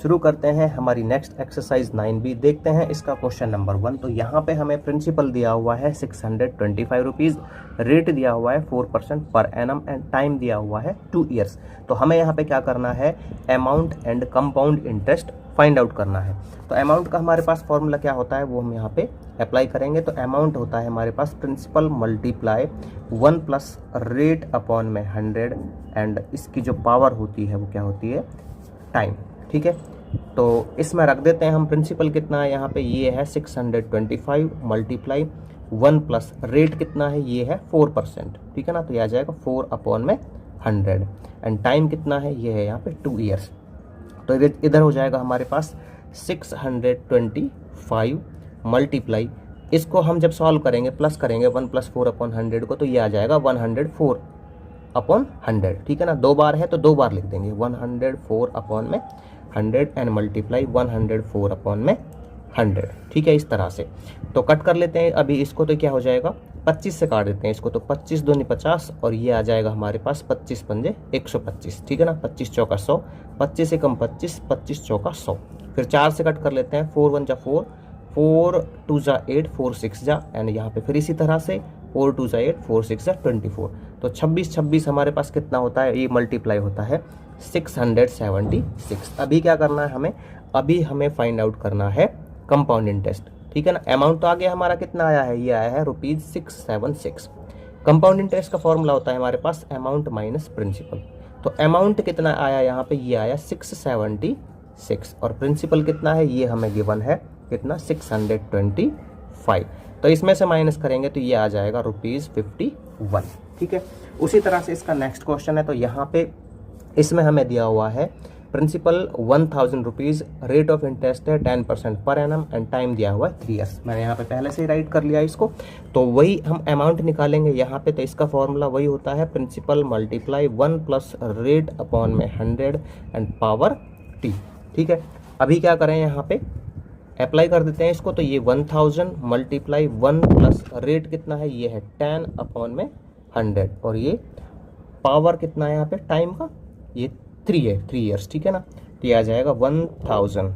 शुरू करते हैं हमारी नेक्स्ट एक्सरसाइज 9B। देखते हैं इसका क्वेश्चन नंबर 1। तो यहाँ पे हमें प्रिंसिपल दिया हुआ है 625 रुपीज़, रेट दिया हुआ है 4% पर एनम एंड टाइम दिया हुआ है 2 ईयर्स। तो हमें यहाँ पे क्या करना है, amount and compound interest find out करना है। तो अमाउंट का हमारे पास फॉर्मूला क्या होता है वो हम यहाँ पे अप्लाई करेंगे। तो अमाउंट होता है हमारे पास principal multiply 1 plus rate upon में 100 एंड इसकी जो पावर होती है वो क्या होती है, टाइम। ठीक है, तो इसमें रख देते हैं हम प्रिंसिपल कितना है यहाँ पे, ये है 625 मल्टीप्लाई 1 प्लस रेट कितना है, ये है 4%। ठीक है ना, तो ये आ जाएगा 4 अपॉन में 100 एंड टाइम कितना है, ये है यहाँ पे 2 ईयर्स। तो इधर हो जाएगा हमारे पास 625 मल्टीप्लाई, इसको हम जब सॉल्व करेंगे प्लस करेंगे 1 प्लस 4 अपॉन 100 को, तो ये आ जाएगा 104 अपॉन 100। ठीक है ना, 2 बार है तो 2 बार लिख देंगे, 104 अपॉन में 100 एंड मल्टीप्लाई 104 अपॉन में 100। ठीक है, इस तरह से तो कट कर लेते हैं अभी इसको। तो क्या हो जाएगा, 25 से काट देते हैं इसको, तो 25 दूनी 50 और ये आ जाएगा हमारे पास 25 पंजे 125। ठीक है ना, 25 चौका 100, 25 से कम 25, 25 चौका 100। फिर 4 से कट कर लेते हैं, 4 1 जा 4, 4 2 जा 8, 4 6 जा एंड यहाँ पे फिर इसी तरह से 4 2 जा 8, 4 6 जा 24। तो 26 हमारे पास कितना होता है, ये मल्टीप्लाई होता है 676। अभी क्या करना है हमें, अभी हमें फाइंड आउट करना है कंपाउंड इंटरेस्ट। ठीक है ना, अमाउंट तो आगे हमारा कितना आया है, ये आया है ₹676। कंपाउंड इंटरेस्ट का फॉर्मूला होता है हमारे पास अमाउंट माइनस प्रिंसिपल। तो अमाउंट कितना आया यहाँ पे, ये आया 676 और प्रिंसिपल कितना है, ये हमें गिवन है कितना, 625। तो इसमें से माइनस करेंगे तो ये आ जाएगा ₹51। ठीक है, उसी तरह से इसका नेक्स्ट क्वेश्चन है। तो यहाँ पे इसमें हमें दिया हुआ है principal 1000 rupees, rate of interest है 10% पर एनम एंड टाइम दिया हुआ है 3 ईयर्स। मैंने यहाँ पे पहले से ही राइट कर लिया इसको। तो वही हम अमाउंट निकालेंगे यहाँ पे। तो इसका फॉर्मूला वही होता है principal multiply 1 plus rate upon में 100 एंड पावर t। ठीक है, अभी क्या करें, यहाँ पे अप्लाई कर देते हैं इसको। तो ये 1000 मल्टीप्लाई 1 प्लस रेट कितना है, ये है 10 अपॉन में 100 और ये पावर कितना है यहाँ पे टाइम का, ये 3 है, 3 ईयर्स। ठीक है ना, तो ये आ जाएगा 1000।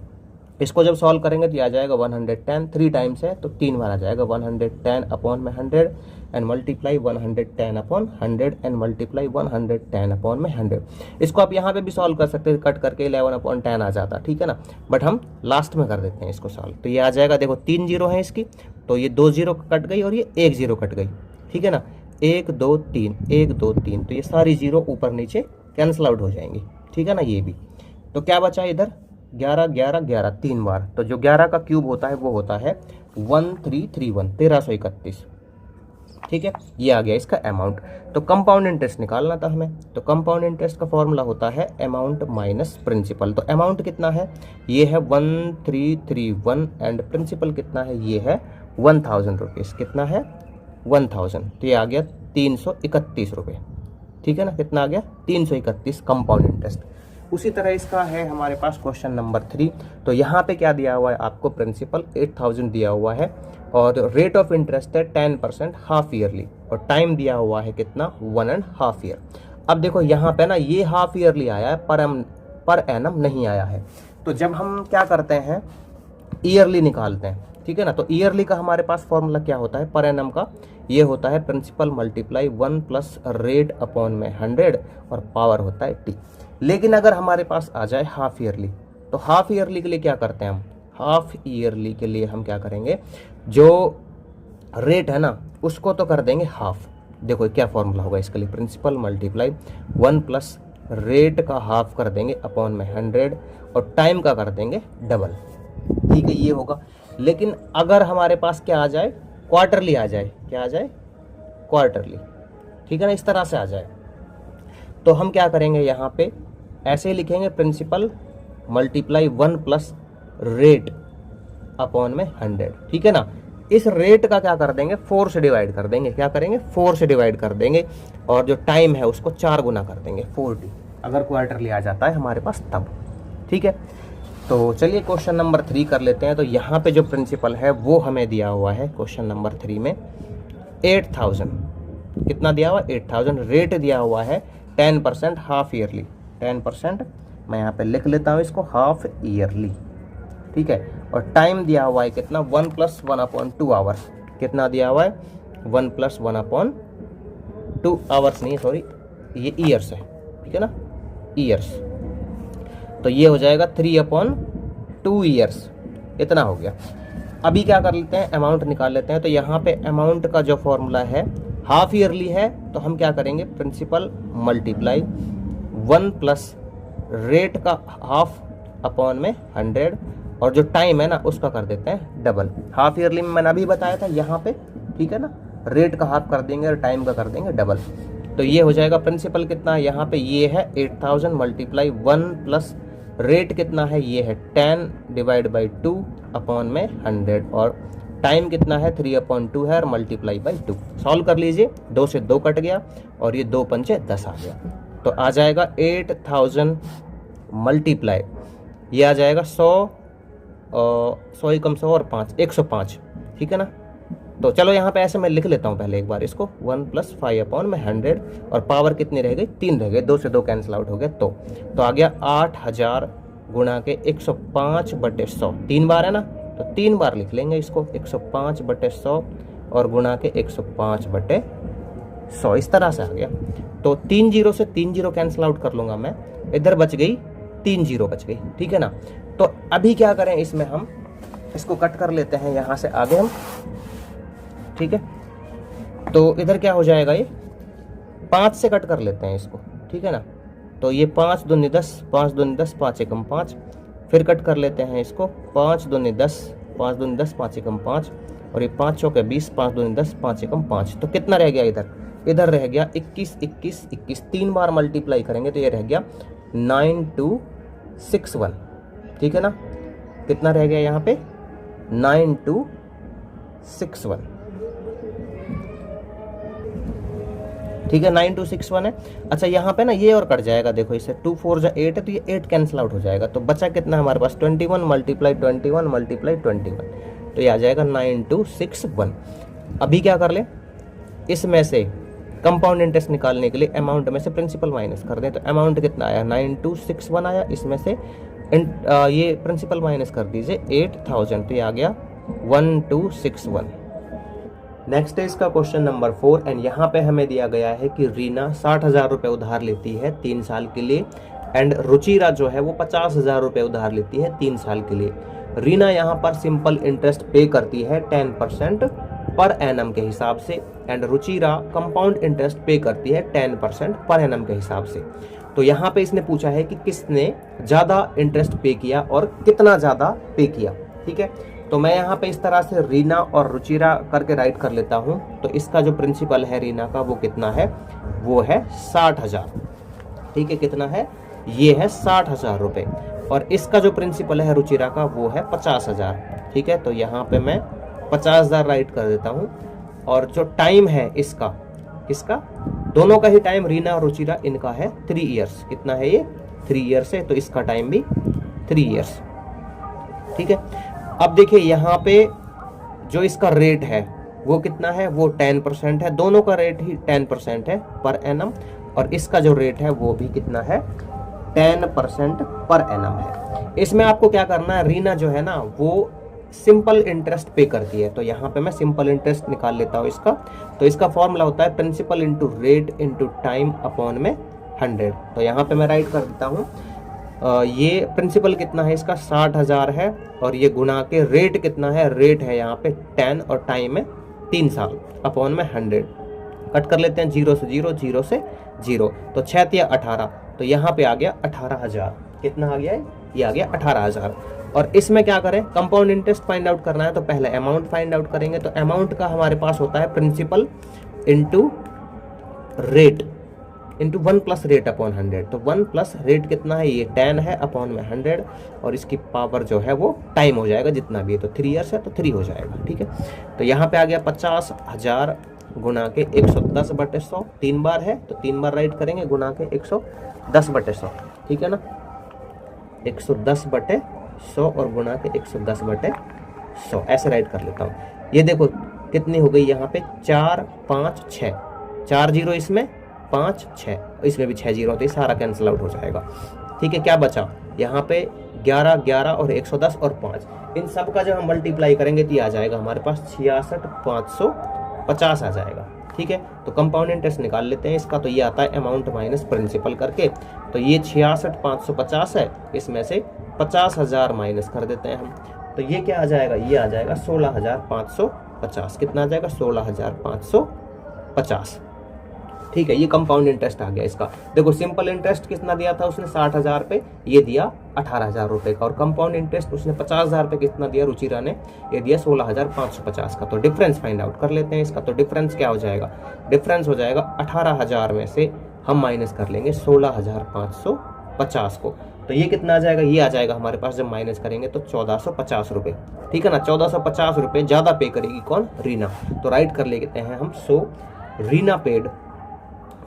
इसको जब सॉल्व करेंगे तो ये आ जाएगा 110, 3 टाइम्स है तो 3 बार आ जाएगा 110 अपॉन में 100 and multiply 110 upon 100 and multiply 110 upon में 100। इसको आप यहाँ पे भी सॉल्व कर सकते हैं, कट करके 11 अपॉन 10 आ जाता। ठीक है ना, बट हम लास्ट में कर देते हैं इसको सॉल्व। तो ये आ जाएगा, देखो 3 जीरो है इसकी, तो ये 2 जीरो कट गई और ये 1 जीरो कट गई। ठीक है ना, 1 2 3 1 2 3, तो ये सारी जीरो ऊपर नीचे कैंसिल आउट हो जाएंगी। ठीक है ना, ये भी। तो क्या बचा इधर, 11 11 11 3 बार। तो जो 11 का क्यूब होता है वो होता है 1331, 1331। ठीक है, ये आ गया इसका अमाउंट। तो कंपाउंड इंटरेस्ट निकालना था हमें। तो कंपाउंड इंटरेस्ट का फॉर्मूला होता है अमाउंट माइनस प्रिंसिपल। तो अमाउंट कितना है, ये है 1331 एंड प्रिंसिपल कितना है, ये है 1000 रुपीज़। कितना है, 1000। तो ये आ गया 331 रुपये। ठीक है ना, कितना आ गया, 331 कंपाउंड इंटरेस्ट। उसी तरह इसका है हमारे पास क्वेश्चन नंबर 3। तो यहाँ पे क्या दिया हुआ है आपको, प्रिंसिपल 8000 दिया हुआ है और रेट ऑफ इंटरेस्ट है 10% हाफ ईयरली और टाइम दिया हुआ है कितना, 1.5 ईयर। अब देखो यहाँ पे ना ये हाफ ईयरली आया है, पर एनम नहीं आया है। तो जब हम क्या करते हैं, ईयरली निकालते हैं। ठीक है ना, तो ईयरली का हमारे पास फॉर्मूला क्या होता है, पर एनम का, ये होता है principal multiply 1 plus rate upon में 100 और पावर होता है t। लेकिन अगर हमारे पास आ जाए हाफ ईयरली, तो हाफ ईयरली के लिए क्या करते हैं हम, हाफ ईयरली के लिए हम क्या करेंगे, जो रेट है ना उसको तो कर देंगे हाफ। देखो क्या फॉर्मूला होगा इसके लिए, प्रिंसिपल मल्टीप्लाई 1 प्लस रेट का हाफ कर देंगे अपॉन में 100 और टाइम का कर देंगे डबल। ठीक है, ये होगा। लेकिन अगर हमारे पास क्या आ जाए, क्वार्टरली आ जाए, क्या आ जाए, क्वार्टरली। ठीक है ना, इस तरह से आ जाए, तो हम क्या करेंगे, यहाँ पे ऐसे ही लिखेंगे principal multiply 1 plus rate upon में 100। ठीक है ना, इस रेट का क्या कर देंगे, 4 से डिवाइड कर देंगे। क्या करेंगे, 4 से डिवाइड कर देंगे और जो टाइम है उसको 4 गुना कर देंगे, 40, अगर क्वार्टरली आ जाता है हमारे पास तब। ठीक है, तो चलिए क्वेश्चन नंबर 3 कर लेते हैं। तो यहाँ पे जो प्रिंसिपल है वो हमें दिया हुआ है क्वेश्चन नंबर 3 में 8000। कितना दिया हुआ, 8000। रेट दिया हुआ है 10% हाफ ईयरली, 10% मैं यहाँ पे लिख लेता हूँ इसको हाफ ईयरली, ठीक है। और टाइम दिया हुआ है कितना, 1 + 1/2 आवर्स। कितना दिया हुआ है, 1 + 1/2 आवर्स नहीं, सॉरी ये ईयर्स है, ठीक है ना, ईयर्स। तो ये हो जाएगा 3/2 ईयर्स, इतना हो गया। अभी क्या कर लेते हैं, अमाउंट निकाल लेते हैं। तो यहाँ पे अमाउंट का जो फॉर्मूला है हाफ ईयरली है, तो हम क्या करेंगे, प्रिंसिपल मल्टीप्लाई 1 + रेट का हाफ अपॉन में 100, और जो टाइम है ना उसका कर देते हैं डबल। हाफ ईयरली में मैंने अभी बताया था यहाँ पे, ठीक है ना, रेट का हाफ कर देंगे और टाइम का कर देंगे डबल। तो ये हो जाएगा प्रिंसिपल कितना है यहाँ पे, ये है 8000 मल्टीप्लाई 1 + रेट कितना है, ये है 10/2 अपॉन में 100, और टाइम कितना है 3/2 है, और मल्टीप्लाई बाई 2। सॉल्व कर लीजिए, 2 से 2 कट गया और ये 2 पंचे 10 आ गया। तो आ जाएगा 8000 मल्टीप्लाई, ये आ जाएगा 100 100 कम 100 और 5 105, ठीक है ना। तो चलो यहाँ पे ऐसे मैं लिख लेता हूँ पहले एक बार इसको, 1 + 5/100, और पावर कितनी रह गई, 3 रह गए, 2 से 2 कैंसिल आउट हो गया। तो आ गया 8000 गुणा के 105/100, 3 बार है ना, तो 3 बार लिख लेंगे इसको, 105/100 और गुणा के 105/100, इस तरह से आ गया। तो 3 0 से 3 0 कैंसिल आउट कर लूँगा मैं, इधर बच गई 3 0 बच गई, ठीक है ना। तो अभी क्या करें, इसमें हम इसको कट कर लेते हैं यहाँ से आगे हम, ठीक है। तो इधर क्या हो जाएगा, ये 5 से कट कर लेते हैं इसको, ठीक है ना। तो ये 5 दूनी 10, 5 दूनी 10, 5 एकम 5, फिर कट कर लेते हैं इसको, 5 दूनी 10, 5 दूनी 10, 5 एकम 5, और ये 5 चौके 20, 5 दूनी 10, 5 एकम 5। तो कितना रह गया इधर रह गया 21 21 21, 3 बार मल्टीप्लाई करेंगे तो ये रह गया 9261, ठीक है ना। कितना रह गया यहाँ पे, 9261, ठीक है, 9261 है। अच्छा यहाँ पे ना ये और कट जाएगा, देखो इसे 2 4 जा 8 है, तो ये 8 कैंसिल आउट हो जाएगा। तो बचा कितना हमारे पास, 21 मल्टीप्लाई 21 मल्टीप्लाई 21, तो ये आ जाएगा 9261। अभी क्या कर ले, इसमें से कंपाउंड इंटरेस्ट निकालने के लिए अमाउंट में से प्रिंसिपल माइनस कर दें। तो अमाउंट कितना आया, 9261 आया, इसमें से ये प्रिंसिपल माइनस कर दीजिए 8000, तो ये आ गया 1261। नेक्स्ट है इसका क्वेश्चन नंबर 4, एंड यहाँ पे हमें दिया गया है कि रीना 60,000 रुपये उधार लेती है 3 साल के लिए, एंड रुचिरा जो है वो 50,000 रुपये उधार लेती है 3 साल के लिए। रीना यहाँ पर सिंपल इंटरेस्ट पे करती है 10% पर एनम के हिसाब से, एंड रुचिरा कंपाउंड इंटरेस्ट पे करती है 10% पर एनम के हिसाब से। तो यहाँ पे इसने पूछा है कि किसने ज़्यादा इंटरेस्ट पे किया और कितना ज़्यादा पे किया, ठीक है। तो मैं यहाँ पे इस तरह से रीना और रुचिरा करके राइट कर लेता हूँ। तो इसका जो प्रिंसिपल है रीना का वो कितना है, वो है 60,000, ठीक है। कितना है, ये है 60,000 रुपये, और इसका जो प्रिंसिपल है रुचिरा का वो है 50,000, ठीक है। तो यहाँ पे मैं 50,000 राइट कर देता हूँ, और जो टाइम है इसका दोनों का ही टाइम, रीना और रुचिरा इनका है 3 इयर्स। कितना है ये, 3 इयर्स है, तो इसका टाइम भी 3 इयर्स, ठीक है। अब देखिए यहाँ पे जो इसका रेट है वो कितना है, वो 10% है, दोनों का रेट ही 10% है पर एनम, और इसका जो रेट है वो भी कितना है, 10% पर एनम है। इसमें आपको क्या करना है, रीना जो है ना वो सिंपल इंटरेस्ट पे करती है, तो यहाँ पे मैं सिंपल इंटरेस्ट निकाल लेता हूँ इसका। तो इसका फॉर्मूला होता है principal into rate into time upon में 100। तो यहाँ पे मैं राइट कर देता हूँ, ये प्रिंसिपल कितना है इसका 60,000 है, और ये गुना के रेट कितना है, रेट है यहाँ पे 10 और टाइम है 3 साल अपॉन में 100। कट कर लेते हैं 0 से 0, 0 से 0, तो 6 या 18, तो यहाँ पे आ गया 18,000। कितना आ गया है, ये आ गया 18,000। और इसमें क्या करें, कंपाउंड इंटरेस्ट फाइंड आउट करना है, तो पहले अमाउंट फाइंड आउट करेंगे। तो अमाउंट का हमारे पास होता है principal into rate into 1 + rate upon 100। तो 1 + रेट कितना है, ये 10 है अपॉन में 100, और इसकी पावर जो है वो टाइम हो जाएगा जितना भी है। तो 3 इयर्स है तो 3 हो जाएगा, ठीक है। तो यहाँ पे आ गया 50,000 गुना के 110/100, 3 बार है तो 3 बार राइट करेंगे, गुना के 110/100, ठीक है ना। 110/100 और गुना के 110/100 ऐसे राइट कर लेता हूँ। ये देखो कितनी हो गई यहाँ पे, 4 5 6, 4 0 इसमें, 5 6, इसमें भी 6 0, तो ये सारा कैंसिल आउट हो जाएगा। ठीक है, क्या बचा यहाँ पे 11, 11 और 110 और 5, इन सब का जब हम मल्टीप्लाई करेंगे तो ये आ जाएगा हमारे पास 66,550 आ जाएगा। ठीक है, तो कंपाउंड इंटरेस्ट निकाल लेते हैं इसका, तो ये आता है अमाउंट माइनस प्रिंसिपल करके, तो ये 66,550 है, इसमें से 50,000 माइनस कर देते हैं हम, तो ये क्या आ जाएगा, ये आ जाएगा 16,550। कितना आ जाएगा, 16,550। ठीक है, ये कंपाउंड इंटरेस्ट आ गया इसका। देखो सिंपल इंटरेस्ट कितना दिया था उसने 60,000 पे, ये दिया 18,000 रुपए का, और कंपाउंड इंटरेस्ट उसने 50,000 पे कितना दिया रुचिरा ने, ये दिया 16,550 का। तो डिफरेंस फाइंड आउट कर लेते हैं इसका। तो डिफरेंस क्या हो जाएगा, डिफरेंस हो जाएगा 18,000 में से हम माइनस कर लेंगे 16,550 को, तो ये कितना आ जाएगा, ये आ जाएगा हमारे पास जब माइनस करेंगे तो 1450 रुपये। ठीक है ना, 1450 रुपये ज़्यादा पे करेगी कौन, रीना। तो राइट कर लेते हैं हम, सो रीना पेड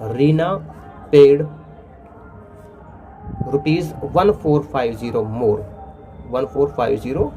₹1450 मोर, 1450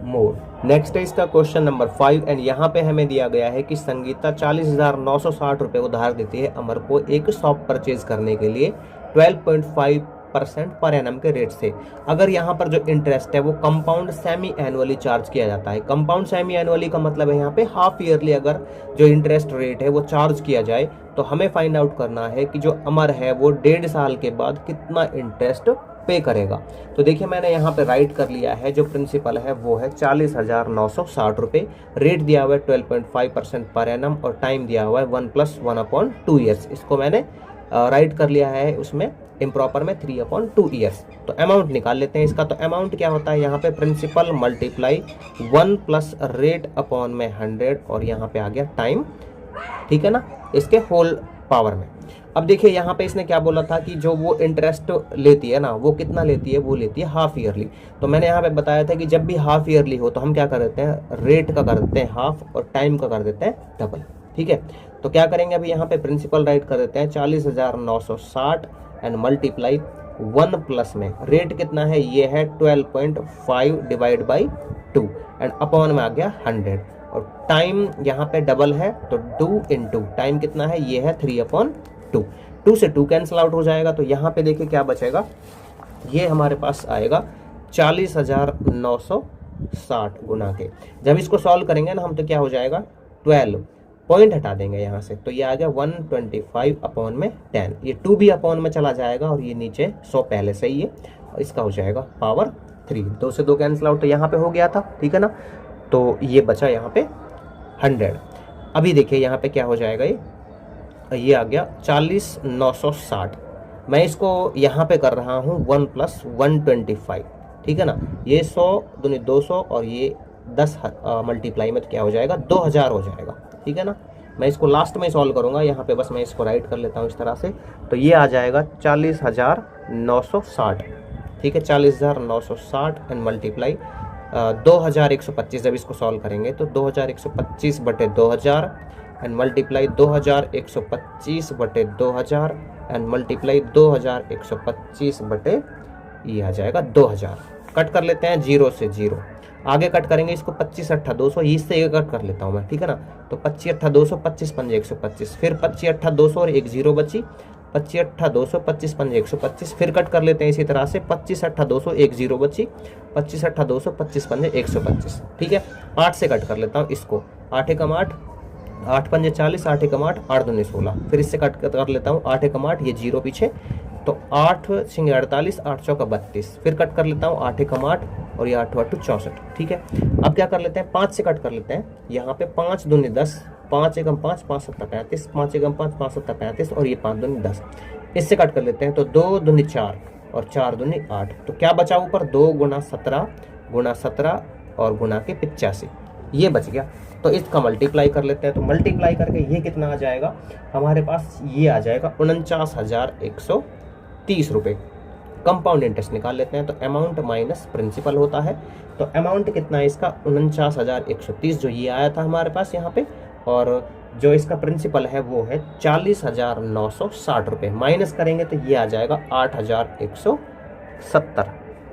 मोर। नेक्स्ट है इसका क्वेश्चन नंबर 5, एंड यहाँ पे हमें दिया गया है कि संगीता 40,960 रुपये उधार देती है अमर को एक शॉप परचेज करने के लिए 12.5% पर एनम के रेट से। अगर यहाँ पर जो इंटरेस्ट है वो कंपाउंड सेमी एनुअली चार्ज किया जाता है। कंपाउंड सेमी एनुअली का मतलब है यहाँ पे हाफ ईयरली अगर जो इंटरेस्ट रेट है वो चार्ज किया जाए, तो हमें फाइंड आउट करना है कि जो अमर है वो 1.5 साल के बाद कितना इंटरेस्ट पे करेगा। तो देखिए मैंने यहाँ पे राइट कर लिया है, जो प्रिंसिपल है वो है 40,960 रुपये, रेट दिया हुआ है 12.5% पर एनम, और टाइम दिया हुआ है 1 + 1/2 ईयर्स। इसको मैंने राइट कर लिया है उसमें इम्प्रॉपर में 3/2 ईयर्स। तो अमाउंट निकाल लेते हैं इसका। तो अमाउंट क्या होता है यहाँ पे, प्रिंसिपल मल्टीप्लाई 1 + रेट अपॉन में 100, और यहाँ पे आ गया टाइम, ठीक है ना, इसके होल पावर में। अब देखिए यहाँ पे इसने क्या बोला था कि जो वो इंटरेस्ट लेती है ना, वो कितना लेती है, वो लेती है हाफ ईयरली। तो मैंने यहाँ पे बताया था कि जब भी हाफ ईयरली हो तो हम क्या कर देते हैं, रेट का कर देते हैं हाफ और टाइम का कर देते हैं डबल। ठीक है, तो क्या करेंगे अभी यहाँ पे प्रिंसिपल राइट कर देते हैं 40,960 एंड मल्टीप्लाई 1 प्लस में रेट कितना है, ये है 12.5 डिवाइड बाई 2 एंड अपॉन में आ गया 100, और टाइम यहाँ पे डबल है तो 2 × टाइम कितना है, ये है 3/2। 2 से 2 कैंसिल आउट हो जाएगा, तो यहाँ पे देखिए क्या बचेगा, ये हमारे पास आएगा 40,960 गुना के। जब इसको सॉल्व करेंगे ना हम तो क्या हो जाएगा, 12 पॉइंट हटा देंगे यहाँ से, तो ये आ गया 125/10। ये 2 भी अपॉन में चला जाएगा और ये नीचे 100 पहले से ही है, और इसका हो जाएगा पावर 3। 2 से 2 कैंसिल आउट, तो यहाँ पे हो गया था, ठीक है ना। तो ये बचा यहाँ पे 100। अभी देखिए यहाँ पे क्या हो जाएगा, ये आ गया 40,960। मैं इसको यहाँ पे कर रहा हूँ 1 + 125, ठीक है ना। ये 100 दूनी 200 और ये 10 मल्टीप्लाई में तो क्या हो जाएगा, 2000 हो जाएगा, ठीक है ना। मैं इसको लास्ट में सॉल्व करूँगा, यहाँ पे बस मैं इसको राइट कर लेता हूँ इस तरह से, तो ये आ जाएगा 40,960, ठीक है, 40,960 एंड मल्टीप्लाई 2,125। जब इसको सॉल्व करेंगे तो 2,125/2000 एंड मल्टीप्लाई 2,125/2000 एंड मल्टीप्लाई 2,125 ये आ जाएगा 2000। कट कर लेते हैं 0 से 0, आगे कट करेंगे इसको 25 × 200, इससे ये कट कर लेता हूँ मैं, ठीक है ना। तो 25 × 200 25 × 5 125, फिर 25 × 200 और 1 0 बची, 25 × 200 25 × 5 125, फिर कट कर लेते हैं इसी तरह से 25 × 200 1 0 बची, 25 × 200 25 × 5 125, ठीक है। 8 से कट कर लेता हूँ इसको, 8 × 8 8 × 5 40, 8 × 8 8 दूनी 16, फिर इससे कट कर लेता हूँ 8 × 8 ये 0 पीछे, तो 8 × 6 48, 8 चौका 32, फिर कट कर लेता हूँ 8 × 8 और ये 8 8 64, ठीक है। अब क्या कर लेते हैं, 5 से कट कर लेते हैं, यहाँ पे 5 दूनी 10, 5 × 5 5 7 35, 5 × 5 5 7 35 और ये 5 दूनी 10, इससे कट कर लेते हैं, तो 2 दूनी 4 और 4 दूनी 8, तो क्या बचा ऊपर, 2 × 17 × 17 और गुना के 85, ये बच गया। तो इसका मल्टीप्लाई कर लेते हैं, तो मल्टीप्लाई करके ये कितना आ जाएगा हमारे पास, ये आ जाएगा 49,130 रुपये। कंपाउंड इंटरेस्ट निकाल लेते हैं, तो अमाउंट माइनस प्रिंसिपल होता है, तो अमाउंट कितना है इसका 49,130 जो ये आया था हमारे पास यहाँ पे, और जो इसका प्रिंसिपल है वो है 40,960 रुपये। माइनस करेंगे तो ये आ जाएगा 8,170,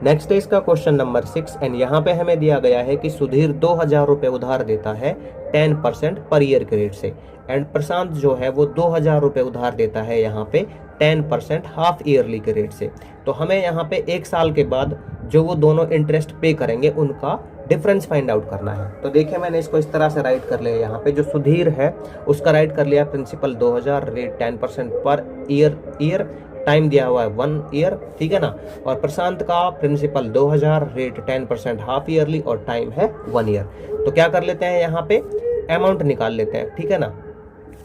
नेक्स्ट है इसका क्वेश्चन नंबर 6 एंड यहाँ पे हमें दिया गया है कि सुधीर 2000 रुपये उधार देता है 10% पर ईयर के रेट से एंड प्रशांत जो है वो 2000 रुपये उधार देता है यहाँ पे 10% हाफ ईयरली के रेट से। तो हमें यहाँ पे एक साल के बाद जो वो दोनों इंटरेस्ट पे करेंगे उनका डिफरेंस फाइंड आउट करना है। तो देखिए मैंने इसको इस तरह से राइट कर लिया, यहाँ पे जो सुधीर है उसका राइट कर लिया principal 2000, rate 10% per year, time दिया हुआ है 1 ईयर, ठीक है ना। और प्रशांत का प्रिंसिपल 2000, रेट 10% हाफ ईयरली और टाइम है 1 ईयर। तो क्या कर लेते हैं यहाँ पे अमाउंट निकाल लेते हैं, ठीक है ना।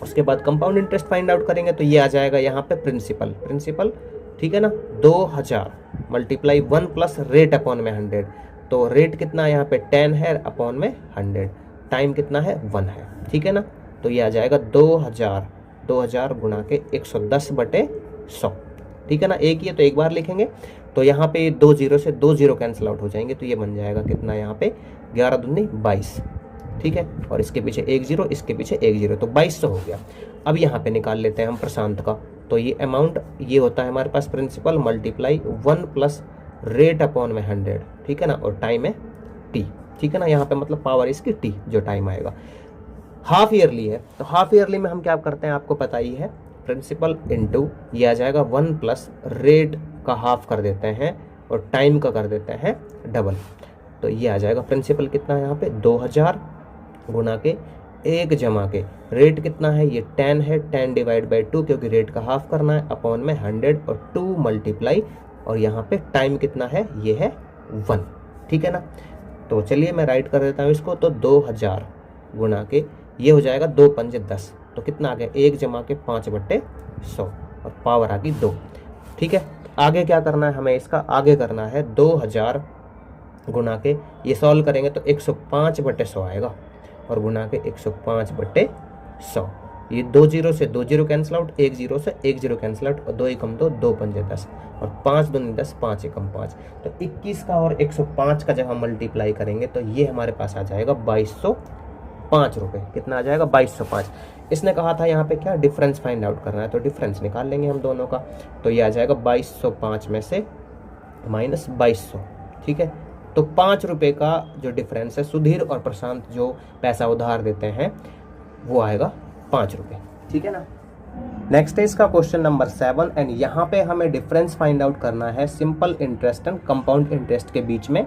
उसके बाद कंपाउंड इंटरेस्ट फाइंड आउट करेंगे तो ये आ जाएगा यहाँ पे प्रिंसिपल, ठीक है ना। 2000 मल्टीप्लाई 1 प्लस रेट अपॉन में 100, तो रेट कितना यहाँ पे 10 है अपॉन में 100, टाइम कितना है 1 है, ठीक है ना। तो ये आ जाएगा 2000 गुणा के 110/100, ठीक है ना। एक ही है तो एक बार लिखेंगे, तो यहाँ पे 2 0 से 2 0 कैंसिल आउट हो जाएंगे, तो ये बन जाएगा कितना यहाँ पे 11 दूनी 22, ठीक है। और इसके पीछे 1 0, इसके पीछे 1 0, तो 2200 हो गया। अब यहाँ पे निकाल लेते हैं हम प्रशांत का, तो ये अमाउंट ये होता है हमारे पास principal multiply 1 plus rate upon में 100, ठीक है ना। और टाइम है t, ठीक है ना। यहाँ पे मतलब पावर इसकी t जो टाइम आएगा। हाफ ईयरली है तो हाफ ईयरली में हम क्या करते हैं आपको पता ही है, प्रिंसिपल इनटू ये आ जाएगा 1 प्लस रेट का हाफ कर देते हैं और टाइम का कर देते हैं डबल, तो ये आ जाएगा प्रिंसिपल कितना है यहाँ पे 2000 गुना के 1 जमा के रेट कितना है ये 10 है, 10 डिवाइड बाई 2 क्योंकि रेट का हाफ करना है अपॉन में 100 और 2 मल्टीप्लाई और यहाँ पे टाइम कितना है ये है 1, ठीक है ना। तो चलिए मैं राइट कर देता हूँ इसको, तो 2000 गुना के ये हो जाएगा 2 पंजे 10, तो कितना आ गया 1 जमा के 5/100 और पावर आ गई 2, ठीक है। आगे क्या करना है हमें, इसका आगे करना है 2000 गुना के ये सॉल्व करेंगे तो 105/100 आएगा और गुना के 105/100, ये 2 0 से 2 0 कैंसिल आउट, 1 0 से 1 0 कैंसिल आउट और 2 एकम 2, 2 पंजे 10 और 5 दूनी 10, 5 एकम 5, तो 21 का और 105 का जब हम मल्टीप्लाई करेंगे तो ये हमारे पास आ जाएगा 2205 रुपये। कितना आ जाएगा 2205। इसने कहा था यहाँ पे क्या डिफरेंस फाइंड आउट करना है, तो डिफरेंस निकाल लेंगे हम दोनों का, तो ये आ जाएगा 2205 में से माइनस 2200, ठीक है। तो 5 रुपये का जो डिफरेंस है सुधीर और प्रशांत जो पैसा उधार देते हैं वो आएगा 5 रुपये, ठीक है ना। नेक्स्ट है इसका क्वेश्चन नंबर 7 एंड यहाँ पे हमें डिफरेंस फाइंड आउट करना है simple interest and compound interest के बीच में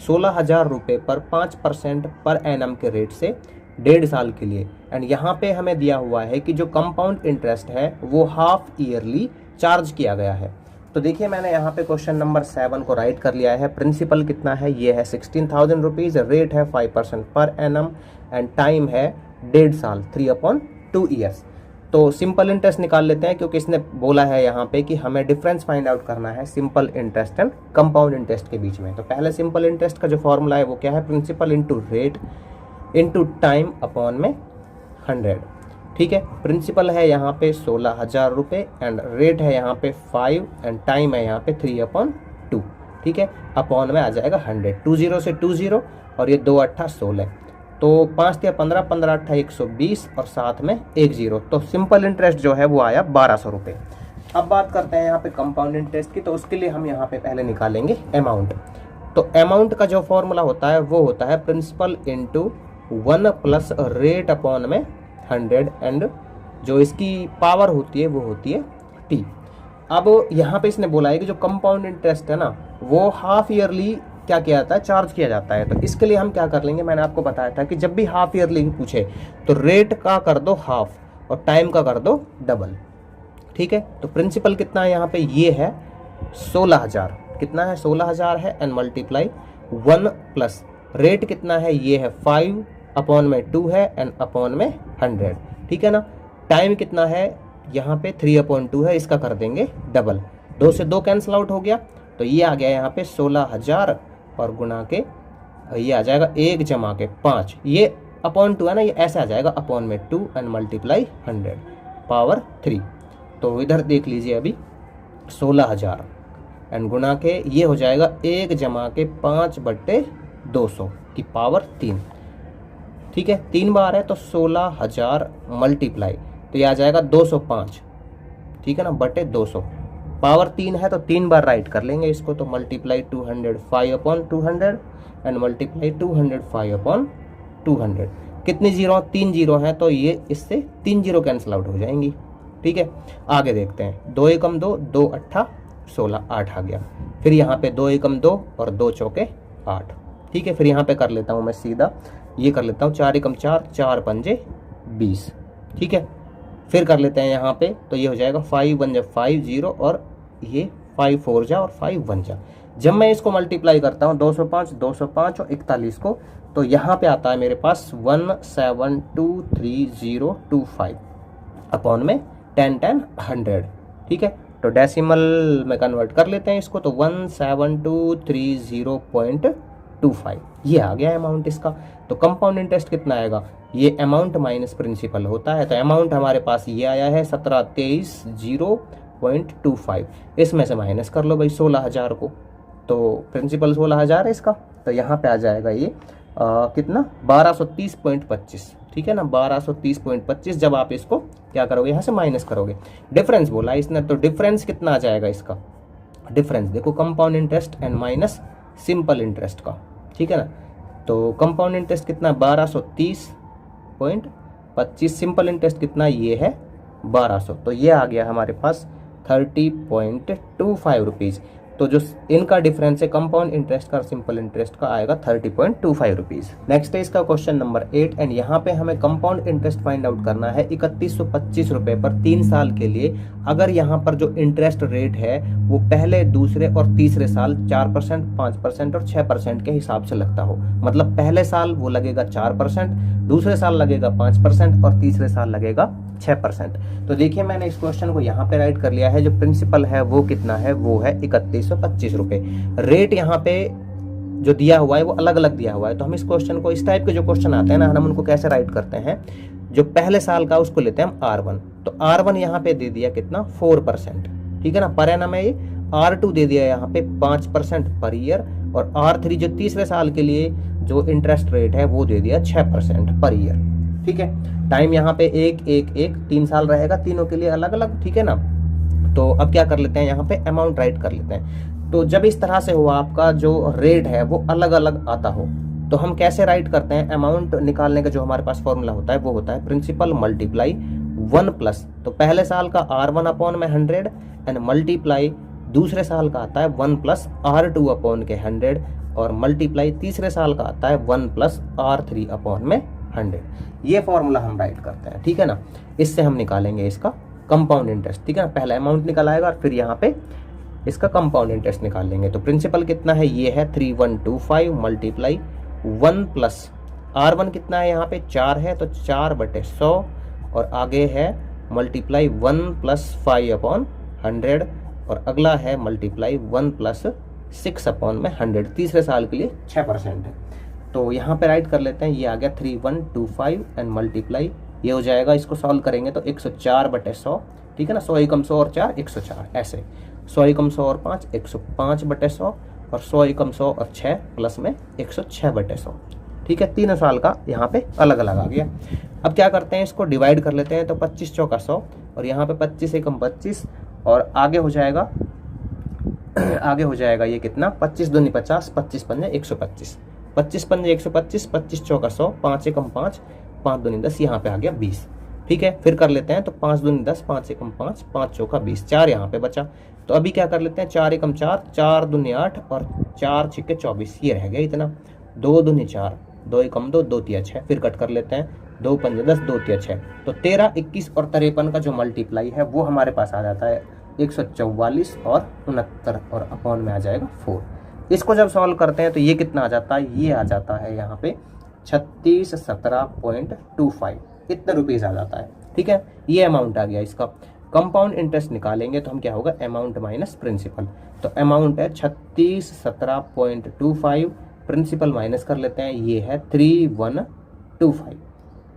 16,000 रुपये पर 5% पर एनम के रेट से 1.5 साल के लिए। एंड यहाँ पे हमें दिया हुआ है कि जो कंपाउंड इंटरेस्ट है वो हाफ ईयरली चार्ज किया गया है। तो देखिए मैंने यहाँ पे क्वेश्चन नंबर 7 को राइट कर लिया है। प्रिंसिपल कितना है ये है 16,000 रुपीज़, रेट है 5% पर एनम एंड टाइम है 1.5 साल 3/2 ईयर्स। तो सिंपल इंटरेस्ट निकाल लेते हैं क्योंकि इसने बोला है यहाँ पे कि हमें डिफरेंस फाइंड आउट करना है simple interest and compound interest के बीच में। तो पहले सिंपल इंटरेस्ट का जो फॉर्मूला है वो क्या है, principal into rate into time upon में 100, ठीक है। प्रिंसिपल है यहाँ पे 16,000 रुपये एंड रेट है यहाँ पे 5 एंड टाइम है यहाँ पे 3/2, ठीक है। अपॉन में आ जाएगा 100, 2 0 से 2 0 और ये 2 8 16, तो 5 या 15, 15 8 120 और साथ में 1 0, तो सिंपल इंटरेस्ट जो है वो आया 1200 रुपये। अब बात करते हैं यहाँ पे कंपाउंड इंटरेस्ट की, तो उसके लिए हम यहाँ पे पहले निकालेंगे अमाउंट। तो अमाउंट का जो फॉर्मूला होता है वो होता है principal into 1 plus rate upon में 100 एंड जो इसकी पावर होती है वो होती है t। अब यहाँ पे इसने बोला है कि जो कंपाउंड इंटरेस्ट है ना वो हाफ ईयरली क्या किया जाता है, चार्ज किया जाता है। तो इसके लिए हम क्या कर लेंगे, मैंने आपको बताया था कि जब भी हाफ ईयरली पूछे तो रेट का कर दो हाफ और टाइम का कर दो डबल, ठीक है। तो प्रिंसिपल कितना है यहाँ पे ये है 16,000, कितना है 16,000 है एंड मल्टीप्लाई 1 प्लस रेट कितना है ये है 5 अपॉन में 2 है एंड अपॉन में 100, ठीक है ना। टाइम कितना है यहाँ पे 3/2 है, इसका कर देंगे डबल, 2 से 2 कैंसिल आउट हो गया, तो ये आ गया यहाँ पे 16,000 और गुना के ये आ जाएगा 1 जमा के 5, ये अपॉन 2 है ना, ये ऐसे आ जाएगा अपॉन में 2 एंड मल्टीप्लाई 100 पावर 3। तो इधर देख लीजिए अभी 16,000 एंड गुना के ये हो जाएगा 1 जमा के 5/200 की पावर 3, ठीक है। 3 बार है तो 16,000 मल्टीप्लाई तो ये आ जाएगा 205, ठीक है ना, बटे 200, पावर 3 है तो 3 बार राइट कर लेंगे इसको, तो multiply 205 upon 200 and multiply 205 upon 200। कितनी जीरो? 3 जीरो हैं, तो ये इससे 3 जीरो कैंसिल आउट हो जाएंगी। ठीक है, आगे देखते हैं। 2 एकम 2, 2 अट्ठा 16, 8 आ गया। फिर यहाँ पे 2 एकम 2 और 2 चौके 8। ठीक है, फिर यहाँ पे कर लेता हूँ मैं सीधा, ये कर लेता हूँ 4 एकम 4, 4 पंजे 20। ठीक है, फिर कर लेते हैं यहाँ पे, तो ये हो जाएगा 5 1 जा 5 0 और ये 5 4 जा और 5 1 जा। जब मैं इसको मल्टीप्लाई करता हूँ 205 205 और 41 को, तो यहाँ पे आता है मेरे पास 172325 अपॉन में 10 10 100। ठीक है, तो डेसिमल में कन्वर्ट कर लेते हैं इसको, तो 17230.25 ये आ गया अमाउंट इसका। तो कंपाउंड इंटरेस्ट कितना आएगा? ये अमाउंट माइनस प्रिंसिपल होता है, तो अमाउंट हमारे पास ये आया है 1723.25। इसमें से माइनस कर लो भाई 16,000 को, तो प्रिंसिपल 16,000 है इसका, तो यहाँ पे आ जाएगा ये कितना? 1230.25। ठीक है ना, 1230.25। जब आप इसको क्या करोगे, यहाँ से माइनस करोगे, डिफरेंस बोला इसने, तो डिफरेंस कितना आ जाएगा इसका? डिफरेंस देखो, compound interest and minus simple interest का। ठीक है ना, तो कंपाउंड इंटरेस्ट कितना? 1230.25। सिंपल इंटरेस्ट कितना? ये है 1200, तो ये आ गया हमारे पास 30.25 रुपीज़। तो जो इनका डिफरेंस है कंपाउंड इंटरेस्ट का और सिंपल इंटरेस्ट का आएगा 30.25 रुपीज़। नेक्स्ट है इसका क्वेश्चन नंबर 8 एंड यहाँ पे हमें कंपाउंड इंटरेस्ट फाइंड आउट करना है 3125 रुपये पर 3 साल के लिए। अगर यहाँ पर जो इंटरेस्ट रेट है वो पहले, दूसरे और तीसरे साल 4%, 5% और 6% के हिसाब से लगता हो, मतलब पहले साल वो लगेगा 4%, दूसरे साल लगेगा 5% और तीसरे साल लगेगा 6%। तो देखिए मैंने इस क्वेश्चन को यहाँ पे राइट कर लिया है। जो प्रिंसिपल है वो कितना है? वो है 3125 रुपये। रेट यहाँ पे जो दिया हुआ है वो अलग अलग दिया हुआ है, तो हम इस क्वेश्चन को, इस टाइप के जो क्वेश्चन आते हैं ना, हम उनको कैसे राइट करते हैं? जो पहले साल का उसको लेते हैं हम R1, तो R1 यहाँ पे दे दिया कितना? 4%। ठीक है ना, पर एनम है ये। R2 दे दिया यहाँ पे 5% पर ईयर, और R3 जो तीसरे साल के लिए जो इंटरेस्ट रेट है वो दे दिया 6% पर ईयर। ठीक है, टाइम यहाँ पे 1 1 1 3 साल रहेगा, तीनों के लिए अलग अलग। ठीक है ना, तो अब क्या कर लेते हैं, यहाँ पे अमाउंट राइट कर लेते हैं। तो जब इस तरह से हुआ, आपका जो रेट है वो अलग अलग आता हो, तो हम कैसे राइट करते हैं? अमाउंट निकालने का जो हमारे पास फॉर्मूला होता है वो होता है प्रिंसिपल मल्टीप्लाई 1 प्लस, तो पहले साल का R1 अपॉन में 100 एंड मल्टीप्लाई दूसरे साल का आता है 1 प्लस R2 अपॉन के 100 और मल्टीप्लाई तीसरे साल का आता है 1 प्लस R3 अपॉन में 100। ये फॉर्मूला हम राइट करते हैं। ठीक है ना, इससे हम निकालेंगे इसका कंपाउंड इंटरेस्ट। ठीक है ना, पहला अमाउंट निकल आएगा और फिर यहाँ पे इसका कंपाउंड इंटरेस्ट निकाल लेंगे। तो प्रिंसिपल कितना है? ये है 3125 मल्टीप्लाई 1 प्लस R1 कितना है? यहाँ पे 4 है, तो 4/100 और आगे है मल्टीप्लाई 1 प्लस 5 अपॉन 100 और अगला है मल्टीप्लाई 1 प्लस 6 अपॉन में 100। तीसरे साल के लिए 6% है, तो यहाँ पे राइट कर लेते हैं। ये आ गया 3125 एंड मल्टीप्लाई, ये हो जाएगा, इसको सॉल्व करेंगे तो 104/100। ठीक है ना, 100 एकम 100 और 4 104, ऐसे 100 एकम 100 और 5 105/100 और 100 एकम 100 और 6 प्लस में 106/100। ठीक है, तीनों साल का यहाँ पे अलग अलग आ गया। अब क्या करते हैं, इसको डिवाइड कर लेते हैं, तो 25 चौका 100 और यहाँ पे 25 एकम 25 और आगे हो जाएगा ये कितना? 25 दूनी 50, 25 पंजे 125, 25 पंजे 125, 25 चौका 100, 5 एकम 5, 5 दूनी 10, यहाँ पे आ गया 20। ठीक है, फिर कर लेते हैं, तो 5 दूनी 10, 5 एकम 5, 5 चौका 20, 4 यहाँ पे बचा। तो अभी क्या कर लेते हैं, 4 एकम 4, 4 दूनी 8 और 4 छिक्के 24, ये रह गया इतना। 2 दूनी 4, 2 एकम 2, 2 तिया 6, फिर कट कर लेते हैं, 2 पंजे 10, 2 तिया 6, तो 13, 21 और 53 का जो मल्टीप्लाई है वो हमारे पास आ जाता है 144 और 69 और अपॉन में आ जाएगा 4। इसको जब सॉल्व करते हैं तो ये कितना आ जाता है? ये आ जाता है यहाँ पे 3617.25, इतने रुपीज़ आ जाता है। ठीक है, ये अमाउंट आ गया इसका। कंपाउंड इंटरेस्ट निकालेंगे तो हम क्या होगा? अमाउंट माइनस प्रिंसिपल, तो अमाउंट है 3617.25, प्रिंसिपल माइनस कर लेते हैं, ये है 3125।